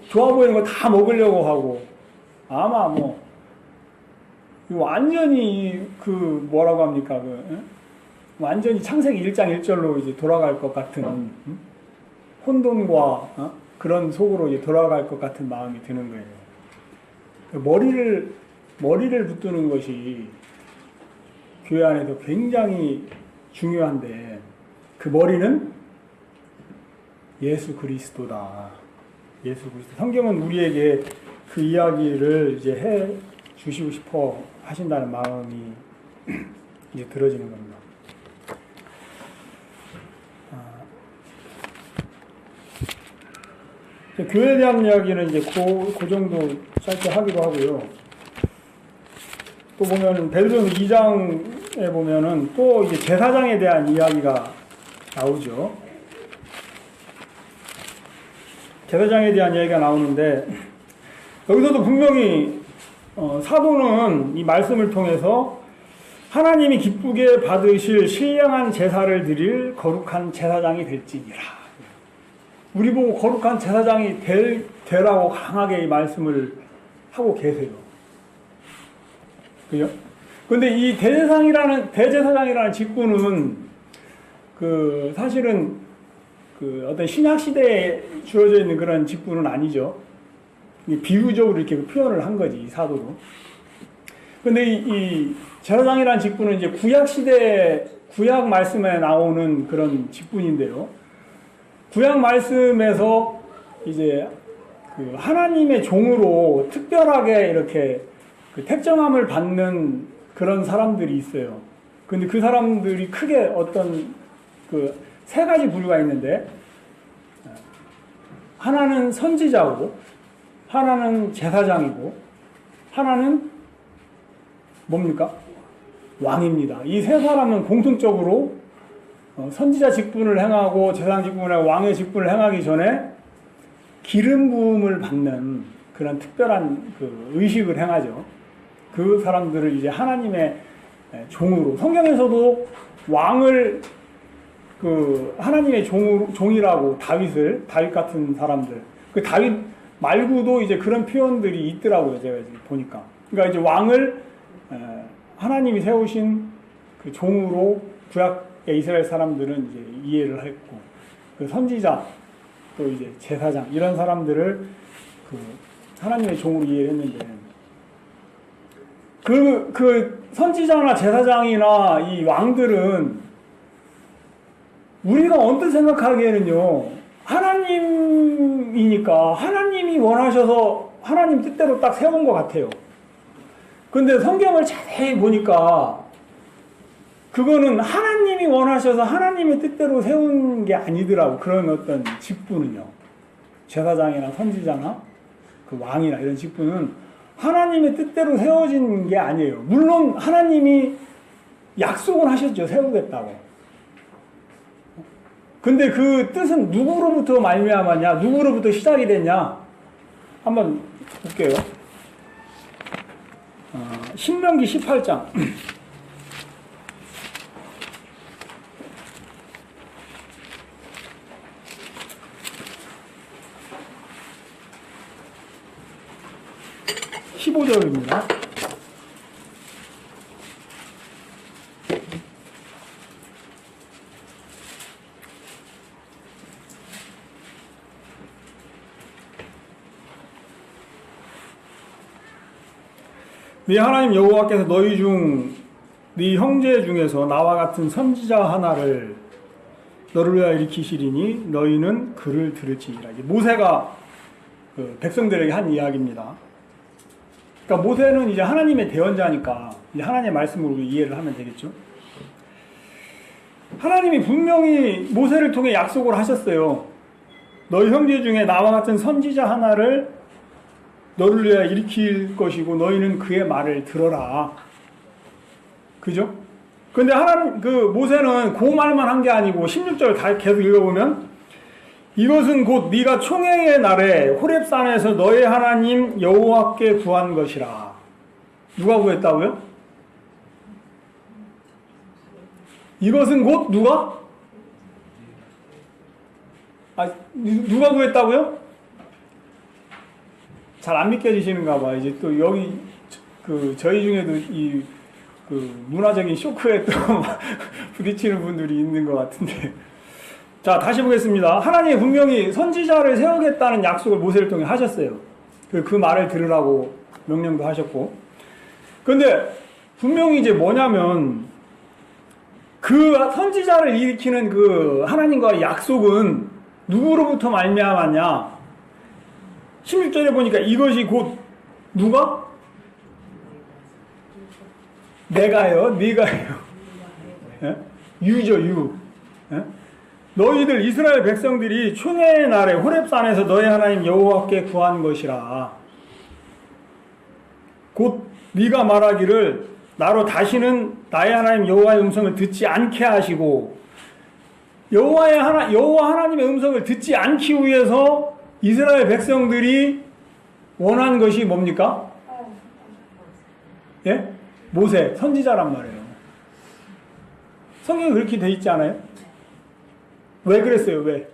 좋아 보이는 거 다 먹으려고 하고 아마 완전히 뭐라고 합니까? 완전히 창세기 1장 1절로 이제 돌아갈 것 같은 혼돈과 그런 속으로 이제 돌아갈 것 같은 마음이 드는 거예요. 머리를 붙드는 것이 교회 안에서 굉장히 중요한데 그 머리는 예수 그리스도다. 예수 그리스도. 성경은 우리에게 그 이야기를 이제 해 주시고 싶어 하신다는 마음이 이제 들어지는 겁니다. 교회에 대한 이야기는 이제 그 정도 짧게 하기로 하고요. 또 보면 베드로전서 2장에 보면은 또 이제 제사장에 대한 이야기가 나오죠. 제사장에 대한 이야기가 나오는데 여기서도 분명히 사도는 이 말씀을 통해서 하나님이 기쁘게 받으실 신령한 제사를 드릴 거룩한 제사장이 될지니라. 우리 보고 거룩한 제사장이 되라고 강하게 이 말씀을 하고 계세요. 그죠? 근데 이 대제사장이라는 직분은 사실은 어떤 신약 시대에 주어져 있는 그런 직분은 아니죠. 비유적으로 이렇게 표현을 한 거지, 이 사도로. 근데 이 제사장이라는 직분은 이제 구약 말씀에 나오는 그런 직분인데요. 구약 말씀에서 이제 하나님의 종으로 특별하게 이렇게 택정함을 받는 그런 사람들이 있어요. 근데 그 사람들이 크게 어떤 세 가지 부류가 있는데, 하나는 선지자고, 하나는 제사장이고, 하나는 뭡니까? 왕입니다. 이 세 사람은 공통적으로 선지자 직분을 행하고 제사장 직분을 하고 왕의 직분을 행하기 전에 기름 부음을 받는 그런 특별한 의식을 행하죠. 그 사람들을 이제 하나님의 종으로, 성경에서도 왕을 하나님의 종이라고 다윗 같은 사람들, 다윗 말고도 이제 그런 표현들이 있더라고요. 제가 이제 보니까. 그러니까 이제 왕을 하나님이 세우신 그 종으로 구약의 이스라엘 사람들은 이제 이해를 했고, 선지자 또 이제 제사장 이런 사람들을 하나님의 종으로 이해를 했는데, 선지자나 제사장이나 이 왕들은 우리가 언뜻 생각하기에는요, 하나님이니까 하나님이 원하셔서 하나님 뜻대로 딱 세운 것 같아요. 근데 성경을 자세히 보니까 그거는 하나님이 원하셔서 하나님의 뜻대로 세운 게 아니더라고. 그런 어떤 직분은요, 제사장이나 선지자나 왕이나 이런 직분은 하나님의 뜻대로 세워진 게 아니에요. 물론 하나님이 약속은 하셨죠. 세우겠다고. 근데 그 뜻은 누구로부터 말미암았냐, 누구로부터 시작이 됐냐, 한번 볼게요. 신명기 18장. (15절입니다) 네 하나님 여호와께서 너희 중 네 형제 중에서 나와 같은 선지자 하나를 너를 위하여 일으키시리니 너희는 그를 들을지니라. 모세가 그 백성들에게 한 이야기입니다. 그러니까 모세는 이제 하나님의 대언자니까 이제 하나님의 말씀으로 이해를 하면 되겠죠. 하나님이 분명히 모세를 통해 약속을 하셨어요. 너희 형제 중에 나와 같은 선지자 하나를 너를 위하여 일으킬 것이고 너희는 그의 말을 들어라. 그죠? 근데 하나님, 모세는 그 말만 한 게 아니고 16절 다 계속 읽어보면 이것은 곧 네가 총회의 날에 호렙산에서 너의 하나님 여호와께 구한 것이라. 누가 구했다고요? 이것은 곧 누가? 누가 구했다고요? 잘 안 믿겨지시는가 봐. 이제 또 여기 저희 중에도 문화적인 쇼크에 또 부딪히는 분들이 있는 것 같은데. 자, 다시 보겠습니다. 하나님이 분명히 선지자를 세우겠다는 약속을 모세를 통해 하셨어요. 그 말을 들으라고 명령도 하셨고. 근데 분명히 이제 뭐냐면 그 선지자를 일으키는 그 하나님과의 약속은 누구로부터 말미암았냐? 16절에 보니까 이것이 곧 누가? 내가요, 네가요. 예? 유죠, 유. 예? 너희들 이스라엘 백성들이 총회의 날에 호렙산에서 너희 하나님 여호와께 구한 것이라. 곧 네가 말하기를 나로 다시는 나의 하나님 여호와의 음성을 듣지 않게 하시고 여호와 하나님의 음성을 듣지 않기 위해서 이스라엘 백성들이 원한 것이 뭡니까? 예? 모세, 선지자란 말이에요. 성경에 그렇게 돼 있지 않아요? 왜 그랬어요? 왜?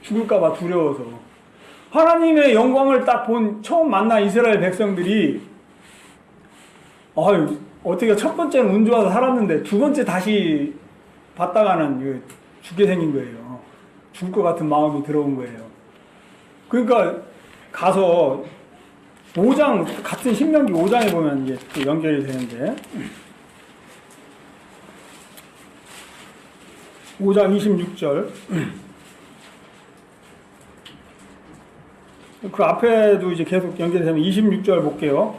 죽을까봐 두려워서. 하나님의 영광을 딱 처음 만난 이스라엘 백성들이 어떻게 첫 번째는 운 좋아서 살았는데 두 번째 다시 봤다가는 죽게 생긴 거예요. 죽을 것 같은 마음이 들어온 거예요. 그러니까 가서 5장, 같은 신명기 5장에 보면 이제 또 연결이 되는데 5장 26절 그 앞에도 이제 계속 연결이 되면 26절 볼게요.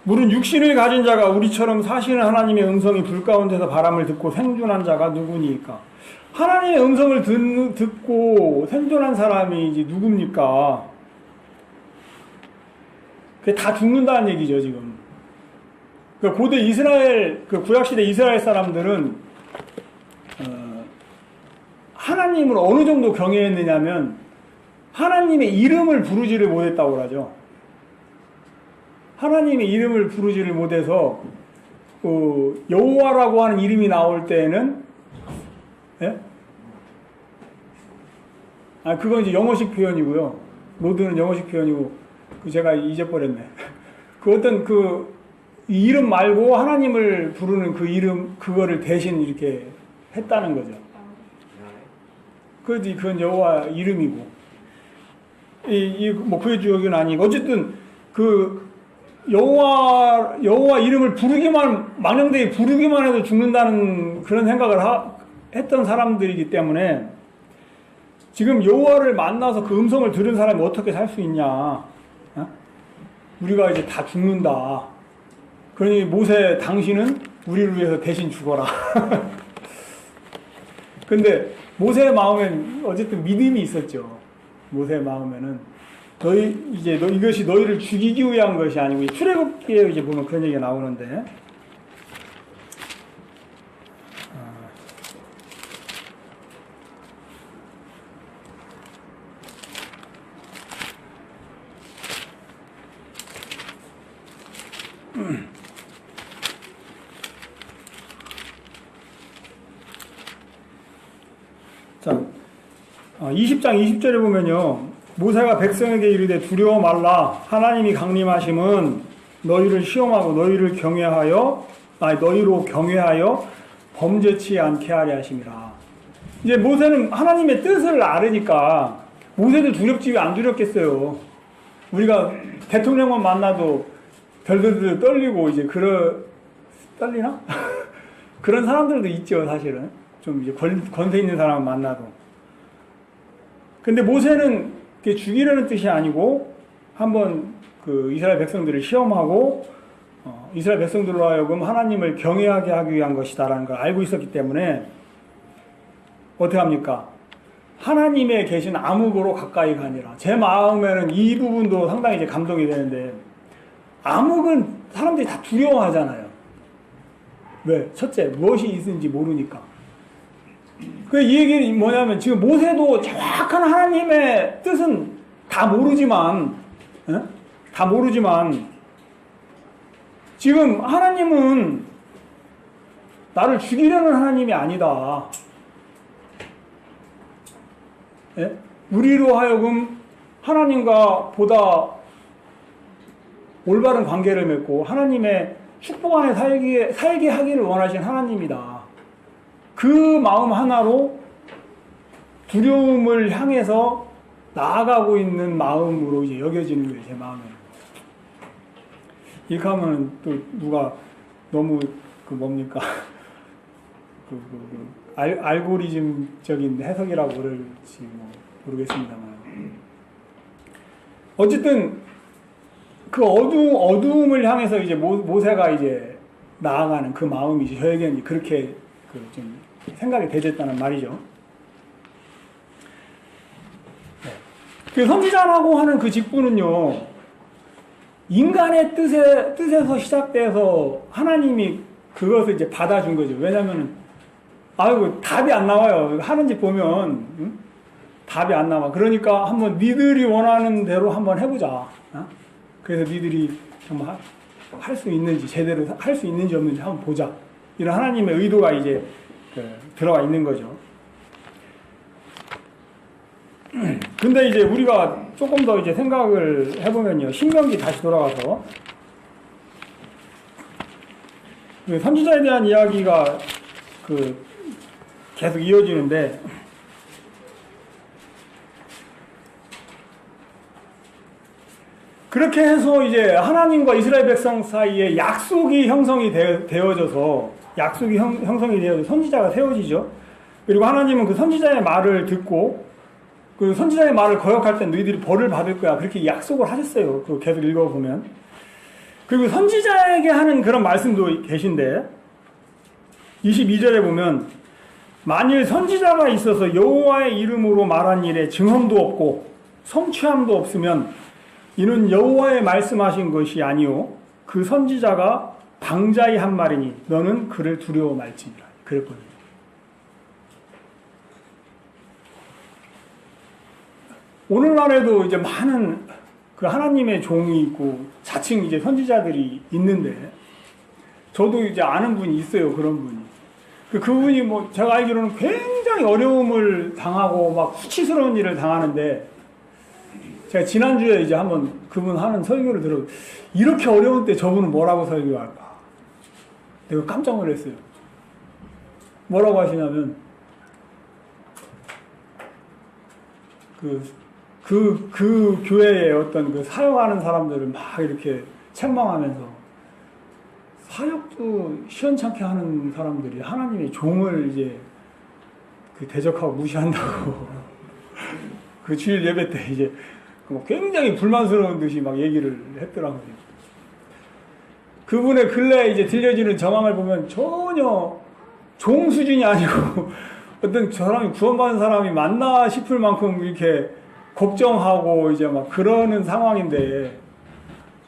물은 육신을 가진 자가 우리처럼 사시는 하나님의 음성이 불 가운데서 바람을 듣고 생존한 자가 누구니까? 하나님의 음성을 듣고 생존한 사람이 이제 누굽니까? 그게 다 죽는다는 얘기죠, 지금. 고대 이스라엘, 구약시대 이스라엘 사람들은, 하나님을 어느 정도 경외했느냐면, 하나님의 이름을 부르지를 못했다고 하죠. 하나님의 이름을 부르지를 못해서, 여호와라고 하는 이름이 나올 때에는, 예? 그건 이제 영어식 표현이고요. 로드는 영어식 표현이고, 제가 잊어버렸네. 어떤 이름 말고 하나님을 부르는 그 이름, 그거를 대신 이렇게 했다는 거죠. 그건 여호와 이름이고. 그의 주역은 아니고. 어쨌든, 여호와 이름을 망령되게 부르기만 해도 죽는다는 그런 생각을 했던 사람들이기 때문에 지금 여호와를 만나서 그 음성을 들은 사람이 어떻게 살 수 있냐. 우리가 이제 다 죽는다. 그러니 모세 당신은 우리를 위해서 대신 죽어라. 근데 모세의 마음엔 어쨌든 믿음이 있었죠. 모세의 마음에는 이것이 너희를 죽이기 위한 것이 아니고 출애굽기에 이제 보면 그런 얘기가 나오는데 자, 20장 20절에 보면요. 모세가 백성에게 이르되 두려워 말라. 하나님이 강림하심은 너희를 시험하고 너희로 경외하여 범죄치 않게 하려 하심이라. 이제 모세는 하나님의 뜻을 알으니까 모세도 두렵지 왜 안 두렵겠어요. 우리가 대통령만 만나도 덜덜덜 떨리고 이제 떨리나? 그런 사람들도 있죠, 사실은. 좀 이제 권세 있는 사람 만나도. 근데 모세는 죽이려는 뜻이 아니고 한번 그 이스라엘 백성들을 시험하고 이스라엘 백성들로 하여금 하나님을 경외하게 하기 위한 것이다라는 걸 알고 있었기 때문에 어떻게 합니까? 하나님의 계신 암흑으로 가까이 가니라. 제 마음에는 이 부분도 상당히 이제 감동이 되는데, 암흑은 사람들이 다 두려워하잖아요. 왜? 첫째, 무엇이 있는지 모르니까. 이 얘기는 뭐냐면, 지금 모세도 정확한 하나님의 뜻은 다 모르지만, 지금 하나님은 나를 죽이려는 하나님이 아니다. 예? 우리로 하여금 하나님과 보다 올바른 관계를 맺고 하나님의 축복 안에 살게 하기를 원하신 하나님이다. 그 마음 하나로 두려움을 향해서 나아가고 있는 마음으로 이제 여겨지는 거예요, 제 마음에. 이렇게 하면 또 누가 너무 뭡니까? 알고리즘적인 해석이라고 그럴지 모르겠습니다만. 어쨌든, 그 어두움을 향해서 이제 모세가 이제 나아가는 그 마음이 이제 저에게는 그렇게 좀 생각이 되졌다는 말이죠. 그 선지자라고 하는 그 직분은요, 인간의 뜻에서 시작돼서 하나님이 그것을 이제 받아준 거죠. 왜냐면은, 답이 안 나와요. 하는지 보면, 응? 답이 안 나와. 그러니까 한번 니들이 원하는 대로 한번 해보자. 그래서 니들이 정말 할 수 있는지, 제대로 할 수 있는지 없는지 한번 보자. 이런 하나님의 의도가 이제 들어가 있는 거죠. 근데 이제 우리가 조금 더 이제 생각을 해보면요. 신명기 다시 돌아가서 선지자에 대한 이야기가 계속 이어지는데, 그렇게 해서 이제 하나님과 이스라엘 백성 사이에 약속이 형성이 되어져서 선지자가 세워지죠. 그리고 하나님은 그 선지자의 말을 듣고 그 선지자의 말을 거역할 때 너희들이 벌을 받을 거야. 그렇게 약속을 하셨어요. 그거 계속 읽어보면. 그리고 선지자에게 하는 그런 말씀도 계신데 22절에 보면 만일 선지자가 있어서 여호와의 이름으로 말한 일에 증언도 없고 성취함도 없으면 이는 여호와의 말씀하신 것이 아니요 그 선지자가 방자히 한 말이니 너는 그를 두려워 말지니라. 그랬거든요. 오늘날에도 이제 많은 그 하나님의 종이 있고 자칭 이제 선지자들이 있는데 저도 이제 아는 분이 있어요. 그런 분이. 그분이 뭐 제가 알기로는 굉장히 어려움을 당하고 막 수치스러운 일을 당하는데 제가 지난주에 이제 한번 그분 하는 설교를 들어 이렇게 어려운 때 저분은 뭐라고 설교할까? 내가 깜짝 놀랐어요. 뭐라고 하시냐면 그 교회에 어떤 그 사역하는 사람들을 막 이렇게 책망하면서 사역도 시원찮게 하는 사람들이 하나님의 종을 이제 대적하고 무시한다고 그 주일 예배 때 이제 굉장히 불만스러운 듯이 막 얘기를 했더라고요. 그분의 근래에 이제 들려지는 정황을 보면 전혀 종 수준이 아니고 어떤 저 사람이 구원받은 사람이 맞나 싶을 만큼 이렇게 걱정하고 이제 막 그러는 상황인데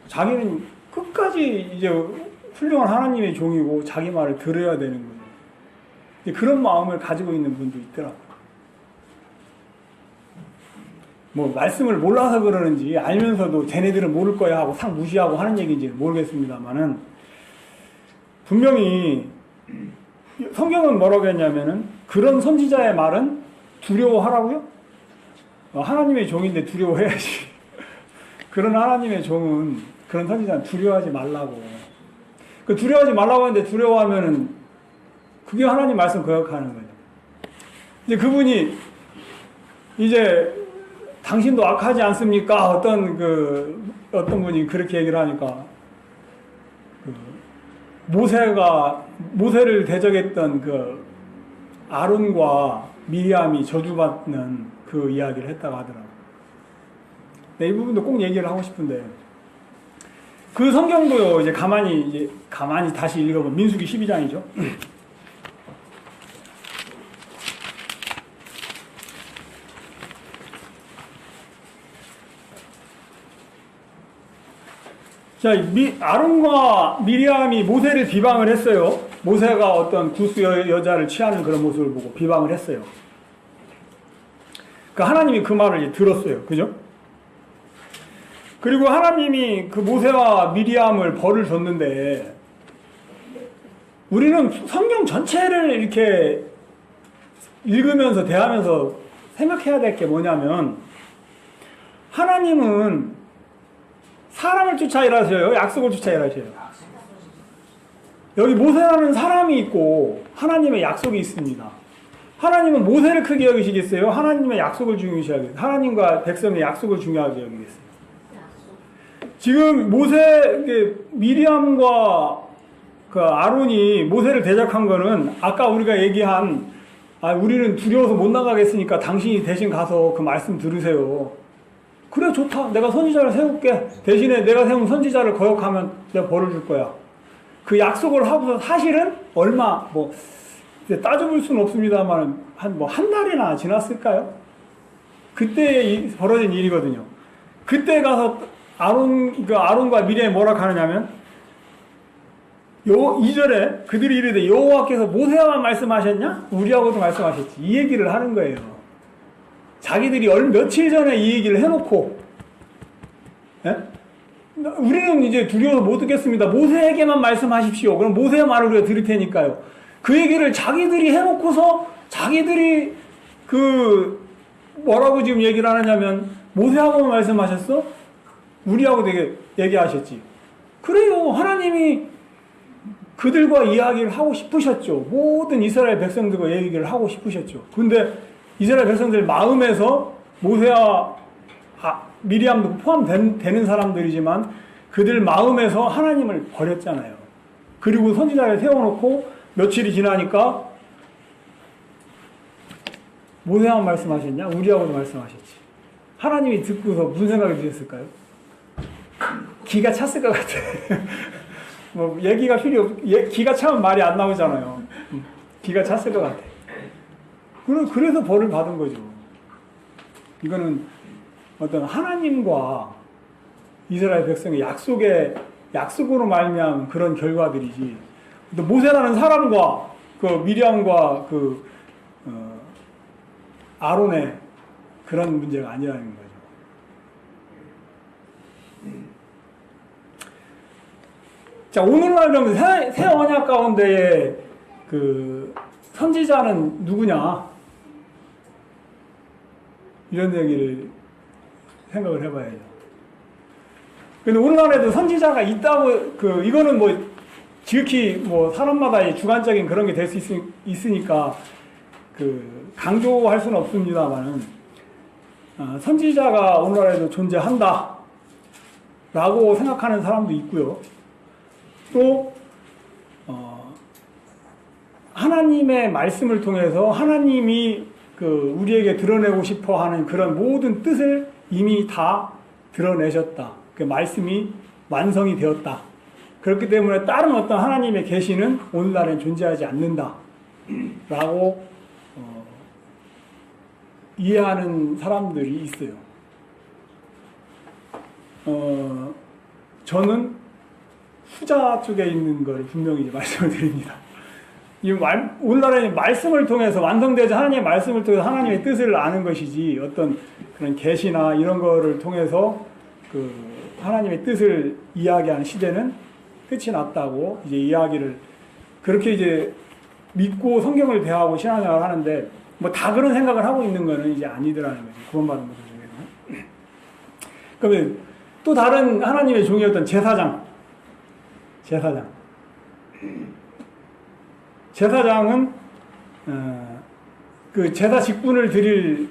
자기는 끝까지 이제 훌륭한 하나님의 종이고 자기 말을 들어야 되는 거예요. 그런 마음을 가지고 있는 분도 있더라고요. 뭐 말씀을 몰라서 그러는지 알면서도 쟤네들은 모를 거야 하고 상 무시하고 하는 얘기인지는 모르겠습니다만은 분명히 성경은 뭐라고 했냐면은 그런 선지자의 말은 두려워하라고요? 하나님의 종인데 두려워해야지. 그런 하나님의 종은 그런 선지자는 두려워하지 말라고. 그 두려워하지 말라고 하는데 두려워하면은 그게 하나님 말씀 거역하는 거죠. 이제 그분이 이제 당신도 악하지 않습니까? 어떤 분이 그렇게 얘기를 하니까 그 모세를 대적했던 그 아론과 미리암이 저주받는 그 이야기를 했다고 하더라고요. 네, 이 부분도 꼭 얘기를 하고 싶은데, 그 성경도요, 이제 가만히 다시 읽어보면 민수기 12장이죠. 자, 아론과 미리암이 모세를 비방을 했어요. 모세가 어떤 구스 여자를 취하는 그런 모습을 보고 비방을 했어요. 그 하나님이 그 말을 이제 들었어요. 그죠? 그리고 하나님이 그 모세와 미리암을 벌을 줬는데, 우리는 성경 전체를 이렇게 읽으면서 대하면서 생각해야 될 게 뭐냐면, 하나님은 사람을 쫓아 일하셔요? 약속을 쫓아 일하셔요? 여기 모세라는 사람이 있고 하나님의 약속이 있습니다. 하나님은 모세를 크게 여기시겠어요? 하나님의 약속을 중요시하겠어요? 하나님과 백성의 약속을 중요하게 여기겠어요? 지금 미리암과 그 아론이 모세를 대적한 거는 아까 우리가 얘기한, 우리는 두려워서 못 나가겠으니까 당신이 대신 가서 그 말씀 들으세요. 그래, 좋다. 내가 선지자를 세울게. 대신에 내가 세운 선지자를 거역하면 내가 벌을 줄 거야. 그 약속을 하고서 사실은 따져볼 수는 없습니다만 한 달이나 지났을까요? 그때 벌어진 일이거든요. 그때 가서 아론과 미리암이 뭐라 하느냐면, 2절에 그들이 이르되 여호와께서 모세와만 말씀하셨냐? 우리하고도 말씀하셨지. 이 얘기를 하는 거예요. 자기들이 며칠 전에 이 얘기를 해놓고, 예? 우리는 이제 두려워서 못 듣겠습니다. 모세에게만 말씀하십시오. 그럼 모세의 말을 우리가 들을 테니까요. 그 얘기를 자기들이 해놓고서 자기들이 뭐라고 지금 얘기를 하느냐면, 모세하고만 말씀하셨어? 우리하고 되게 얘기하셨지. 그래요. 하나님이 그들과 이야기를 하고 싶으셨죠. 모든 이스라엘 백성들과 얘기를 하고 싶으셨죠. 근데 이스라엘 백성들 마음에서 모세와 미리암도 포함되는 사람들이지만 그들 마음에서 하나님을 버렸잖아요. 그리고 선지자를 세워놓고 며칠이 지나니까 모세만 말씀하셨냐? 우리하고도 말씀하셨지. 하나님이 듣고서 무슨 생각이 드셨을까요? 기가 찼을 것 같아. 얘기가 기가 차면 말이 안 나오잖아요. 기가 찼을 것 같아. 그래서 벌을 받은 거죠. 이거는 어떤 하나님과 이스라엘 백성의 약속으로 말미암은 그런 결과들이지. 또 모세라는 사람과 미리암과 아론의 그런 문제가 아니라는 거죠. 자, 오늘날 그러면 새 언약 가운데에 선지자는 누구냐? 이런 얘기를 생각을 해봐야죠. 근데 오늘날에도 선지자가 있다고, 이거는 지극히 사람마다의 주관적인 그런 게 될 수 있으니까, 강조할 수는 없습니다만은, 선지자가 오늘날에도 존재한다. 라고 생각하는 사람도 있고요. 또, 하나님의 말씀을 통해서 하나님이 우리에게 드러내고 싶어 하는 그런 모든 뜻을 이미 다 드러내셨다. 그 말씀이 완성이 되었다. 그렇기 때문에 다른 어떤 하나님의 계시는 오늘날엔 존재하지 않는다. 라고 이해하는 사람들이 있어요. 저는 후자 쪽에 있는 걸 분명히 말씀을 드립니다. 오늘날에는 말씀을 통해서 완성되지, 하나님의 말씀을 통해서 하나님의 뜻을 아는 것이지, 어떤 그런 계시나 이런 거를 통해서 하나님의 뜻을 이야기하는 시대는 끝이 났다고 이제 이야기를 그렇게 이제 믿고 성경을 대하고 신앙생활을 하는데, 다 그런 생각을 하고 있는 거는 이제 아니더라는 거죠. 구원받은 것들 중에는. 그러면 또 다른 하나님의 종이었던 제사장은 제사 직분을 드릴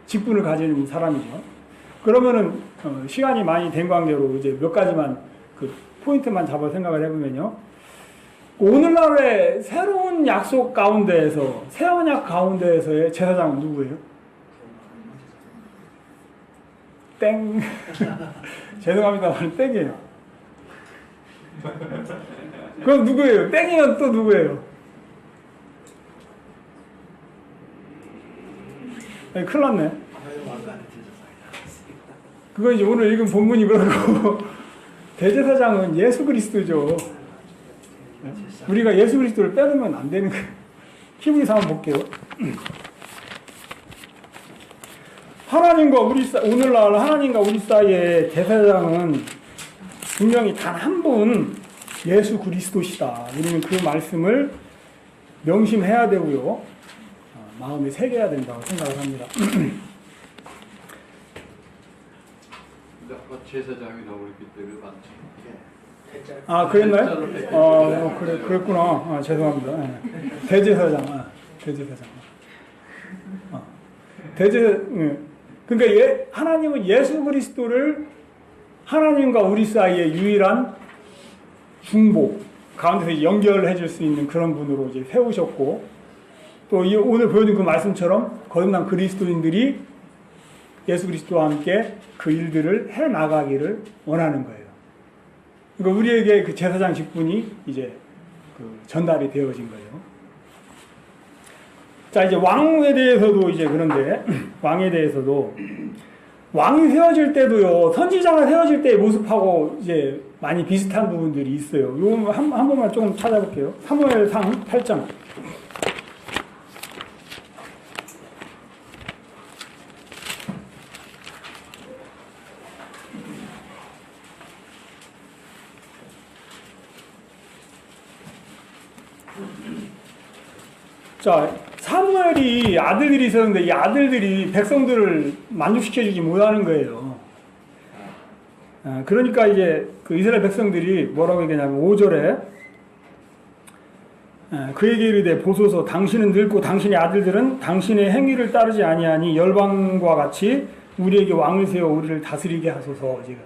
직분을 가진 사람이죠. 그러면은 시간이 많이 된 관계로 이제 몇 가지만 포인트만 잡아 생각을 해보면요. 오늘날의 새로운 약속 가운데에서, 새 언약 가운데에서의 제사장은 누구예요? 땡. 죄송합니다만 땡이에요. 그럼 누구예요? 땡이면 또 누구예요? 아니, 큰일 났네. 그거 이제 오늘 읽은 본문이 그렇고, 대제사장은 예수 그리스도죠. 우리가 예수 그리스도를 빼놓으면 안 되는 거예요. 히브리서 한번 볼게요. 하나님과 오늘날 하나님과 우리 사이의 제사장은 분명히 단 한 분 예수 그리스도시다. 우리는 그 말씀을 명심해야 되고요. 마음에 새겨야 된다고 생각을 합니다. 아까 제사장이 나오기 때문에 많죠. 아, 그랬나요? 그랬구나. 죄송합니다. 네. 대제사장. 그러니까 하나님은 예수 그리스도를 하나님과 우리 사이의 유일한 중보 가운데서 연결해 줄 수 있는 그런 분으로 이제 세우셨고, 또 오늘 보여준 그 말씀처럼 거듭난 그리스도인들이 예수 그리스도와 함께 그 일들을 해 나가기를 원하는 거예요. 그러니까 우리에게 그 제사장 직분이 이제 전달이 되어진 거예요. 자, 이제 왕에 대해서도 이제 그런데, 왕에 대해서도, 왕이 세워질 때도요, 선지자가 세워질 때의 모습하고 이제 많이 비슷한 부분들이 있어요. 요 한 번만 조금 찾아볼게요. 사무엘상 8장. 자, 사무엘이 아들들이 있었는데 이 아들들이 백성들을 만족시켜주지 못하는 거예요. 그러니까 이제 그 이스라엘 백성들이 뭐라고 얘기하냐면 5절에 그에게 이르되 보소서 당신은 늙고 당신의 아들들은 당신의 행위를 따르지 아니하니 열방과 같이 우리에게 왕을 세워 우리를 다스리게 하소서. 지금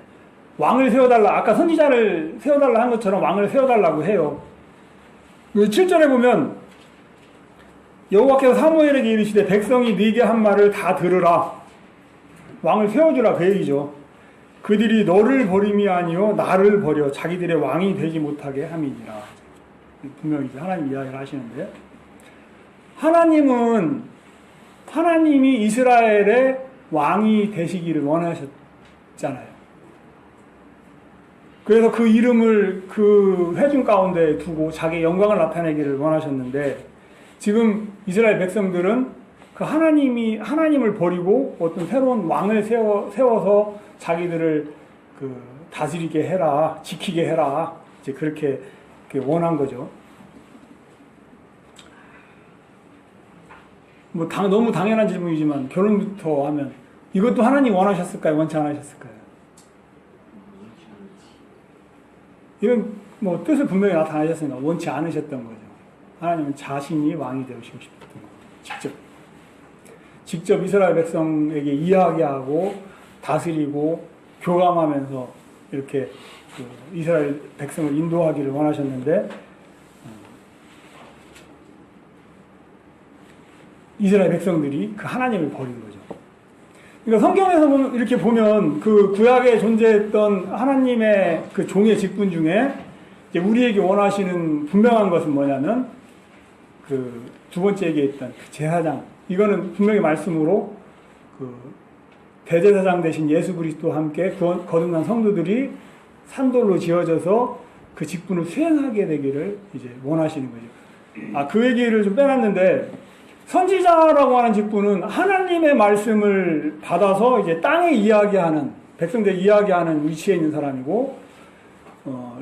왕을 세워달라, 아까 선지자를 세워달라 한 것처럼 왕을 세워달라고 해요. 7절에 보면 여호와께서 사무엘에게 이르시되 백성이 네게 한 말을 다 들으라. 왕을 세워주라, 그 얘기죠. 그들이 너를 버림이 아니요 나를 버려 자기들의 왕이 되지 못하게 함이니라. 분명히 하나님 이야기를 하시는데, 하나님이 이스라엘의 왕이 되시기를 원하셨잖아요. 그래서 그 이름을 그 회중 가운데 두고 자기의 영광을 나타내기를 원하셨는데, 지금 이스라엘 백성들은 그 하나님을 버리고 어떤 새로운 왕을 세워서 자기들을 그 다스리게 해라, 지키게 해라, 이제 그렇게 원한 거죠. 뭐 너무 당연한 질문이지만 결론부터 하면 이것도 하나님 원하셨을까요? 원치 않으셨을까요? 이건 뭐 뜻을 분명히 나타나셨으니까 원치 않으셨던 거죠. 하나님은 자신이 왕이 되시고 싶었던 거죠. 직접 이스라엘 백성에게 이야기하고 다스리고 교감하면서 이렇게 그 이스라엘 백성을 인도하기를 원하셨는데, 이스라엘 백성들이 그 하나님을 버린 거죠. 그러니까 성경에서 이렇게 보면 그 구약에 존재했던 하나님의 그 종의 직분 중에 이제 우리에게 원하시는 분명한 것은 뭐냐면 그 두 번째 얘기했던 그 제사장, 이거는 분명히 말씀으로 그 대제사장 대신 예수 그리스도와 함께 거듭난 성도들이 산돌로 지어져서 그 직분을 수행하게 되기를 이제 원하시는 거죠. 그 얘기를 좀 빼놨는데, 선지자라고 하는 직분은 하나님의 말씀을 받아서 이제 땅에 이야기하는, 백성들 이야기하는 위치에 있는 사람이고,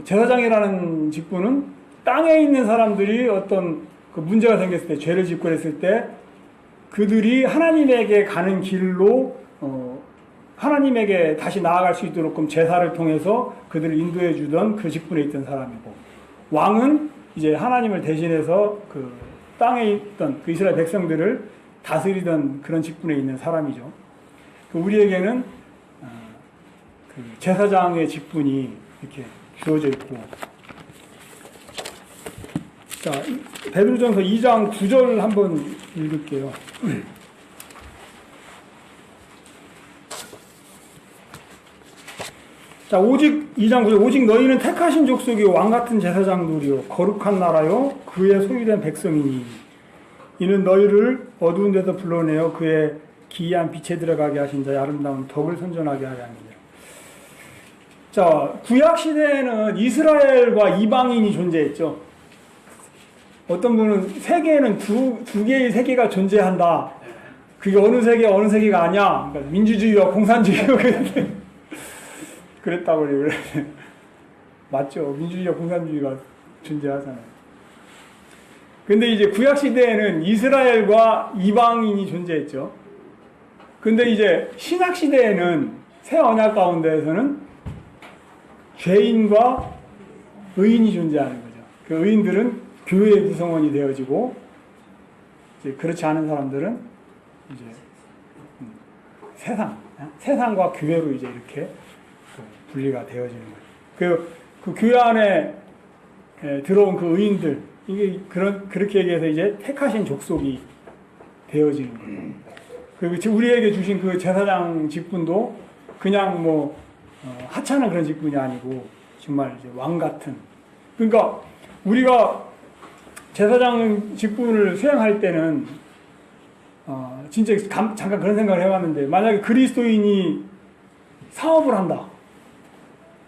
제사장이라는 직분은 땅에 있는 사람들이 어떤 그 문제가 생겼을 때, 죄를 짓고 그랬을 때 그들이 하나님에게 가는 길로 하나님에게 다시 나아갈 수 있도록 제사를 통해서 그들을 인도해 주던 그 직분에 있던 사람이고, 왕은 이제 하나님을 대신해서 그 땅에 있던 그 이스라엘 백성들을 다스리던 그런 직분에 있는 사람이죠. 우리에게는 그 제사장의 직분이 이렇게 주어져 있고. 자, 베드로전서 2장 9절 한번 읽을게요. 자, 오직 2장 9절 오직 너희는 택하신 족속이요 왕 같은 제사장들이요 거룩한 나라요 그의 소유된 백성이니 이는 너희를 어두운 데서 불러내어 그의 기이한 빛에 들어가게 하신 자의 아름다운 덕을 선전하게 하려 합니다. 자, 구약 시대에는 이스라엘과 이방인이 존재했죠. 어떤 분은 세계에는 두 개의 세계가 존재한다. 그게 어느 세계가 아니야. 그러니까 민주주의와 공산주의가 그랬다고 그래요. 맞죠. 민주주의와 공산주의가 존재하잖아요. 근데 이제 구약 시대에는 이스라엘과 이방인이 존재했죠. 근데 이제 신약 시대에는 새 언약 가운데에서는 죄인과 의인이 존재하는 거죠. 그 의인들은 교회의 구성원이 되어지고 이제 그렇지 않은 사람들은 이제 세상과 교회로 이제 이렇게 분리가 되어지는 거예요. 그 교회 안에 들어온 그 의인들, 이게 그렇게 얘기해서 이제 택하신 족속이 되어지는 거예요. 그리고 우리에게 주신 그 제사장 직분도 그냥 뭐 하찮은 그런 직분이 아니고 정말 이제 왕 같은. 그러니까 우리가 제사장 직분을 수행할 때는 진짜 잠깐 그런 생각을 해봤는데 만약에 그리스도인이 사업을 한다.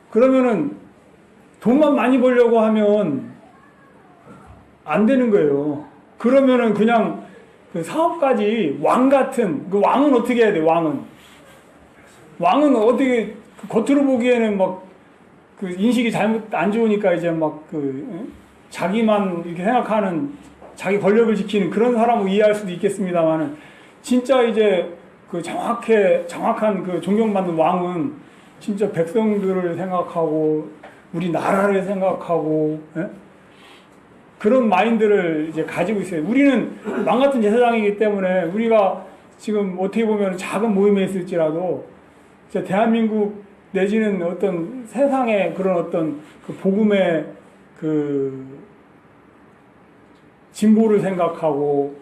그러면은 돈만 많이 벌려고 하면 안 되는 거예요. 그러면은 그냥 그 사업까지 왕 같은, 그 왕은 어떻게 해야 돼, 왕은 어떻게, 겉으로 보기에는 막, 그 인식이 잘못, 안 좋으니까 이제 막 자기만 이렇게 생각하는, 자기 권력을 지키는 그런 사람을 이해할 수도 있겠습니다만은, 진짜 이제 그 정확한 그 존경받는 왕은 진짜 백성들을 생각하고, 우리나라를 생각하고, 그런 마인드를 이제 가지고 있어요. 우리는 왕 같은 제사장이기 때문에 우리가 지금 어떻게 보면 작은 모임에 있을지라도 대한민국 내지는 어떤 세상의 그런 어떤 그 복음의 그 진보를 생각하고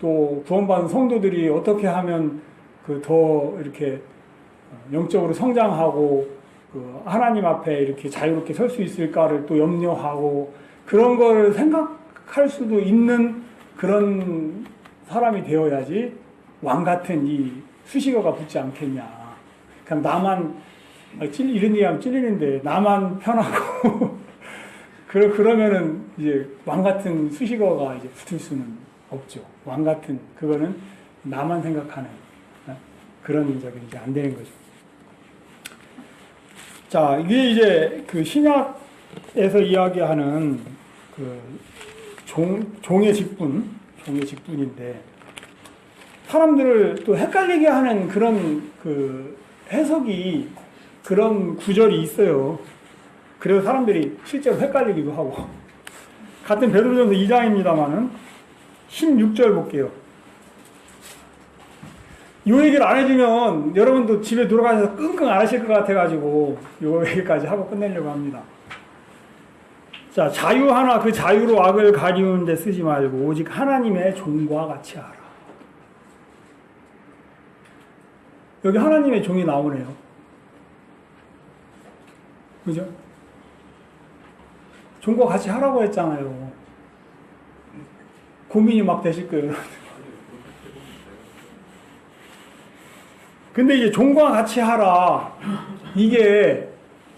또 구원받은 성도들이 어떻게 하면 그 더 이렇게 영적으로 성장하고 그 하나님 앞에 이렇게 자유롭게 설 수 있을까를 또 염려하고 그런 걸 생각할 수도 있는 그런 사람이 되어야지 왕 같은 이 수식어가 붙지 않겠냐. 그냥 나만, 이런 얘기하면 찔리는데, 나만 편하고, 그러면은 이제 왕 같은 수식어가 이제 붙을 수는 없죠. 왕 같은, 그거는 나만 생각하는 그런 적이 이제 안 되는 거죠. 자, 이게 이제 그 신약에서 이야기하는 그 종의 직분인데 사람들을 또 헷갈리게 하는 그런 그 해석이 그런 구절이 있어요. 그래서 사람들이 실제로 헷갈리기도 하고 같은 베드로전서 2장입니다만은 16절 볼게요. 이 얘기를 안 해주면 여러분도 집에 돌아가셔서 끙끙 앓으실 것 같아가지고 이 얘기까지 하고 끝내려고 합니다. 자, 자유 하나 그 자유로 악을 가리우는 데 쓰지 말고 오직 하나님의 종과 같이 하라. 여기 하나님의 종이 나오네요. 그죠? 종과 같이 하라고 했잖아요. 고민이 막 되실 거예요, 여러분. 근데 이제 종과 같이 하라. 이게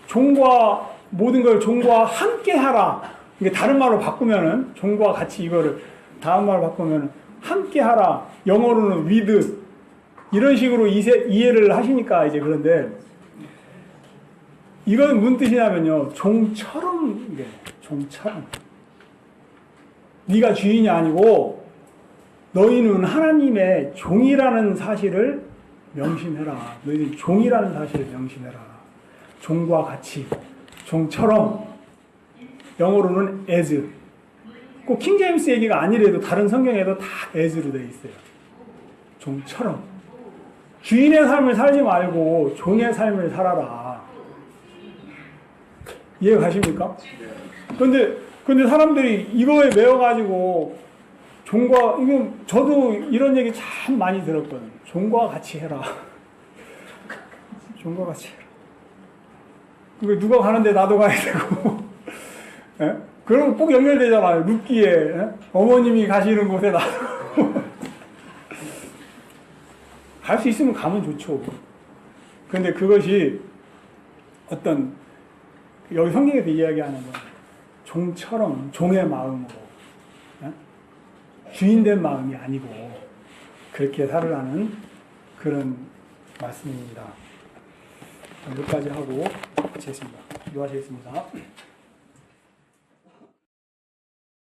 종과 모든 걸 종과 함께 하라. 이게 다른 말로 바꾸면은 종과 같이 이거를 다른 말로 바꾸면 함께 하라. 영어로는 with 이런 식으로 이해를 하시니까 이제 그런데 이건 무슨 뜻이냐면요. 종처럼 이게 종처럼 네가 주인이 아니고 너희는 하나님의 종이라는 사실을 명심해라. 너희는 종이라는 사실을 명심해라. 종과 같이 종처럼 영어로는 as 꼭 킹제임스 얘기가 아니래도 다른 성경에도 다 as로 되어 있어요. 종처럼 주인의 삶을 살지 말고 종의 삶을 살아라. 이해 가십니까? 근데 사람들이 이거에 매여가지고 종과, 이건 저도 이런 얘기 참 많이 들었거든요. 종과 같이 해라. 종과 같이 해라. 그게 누가 가는데 나도 가야 되고. 예? 그럼 꼭 연결되잖아요. 룻기에. 예? 어머님이 가시는 곳에 나도. 갈 수 있으면 가면 좋죠. 근데 그것이 어떤, 여기 성경에서 이야기하는 건 종처럼, 종의 마음으로, 예? 주인된 마음이 아니고, 그렇게 살으라는 그런 말씀입니다. 여기까지 하고, 마치겠습니다. 기도하시겠습니다.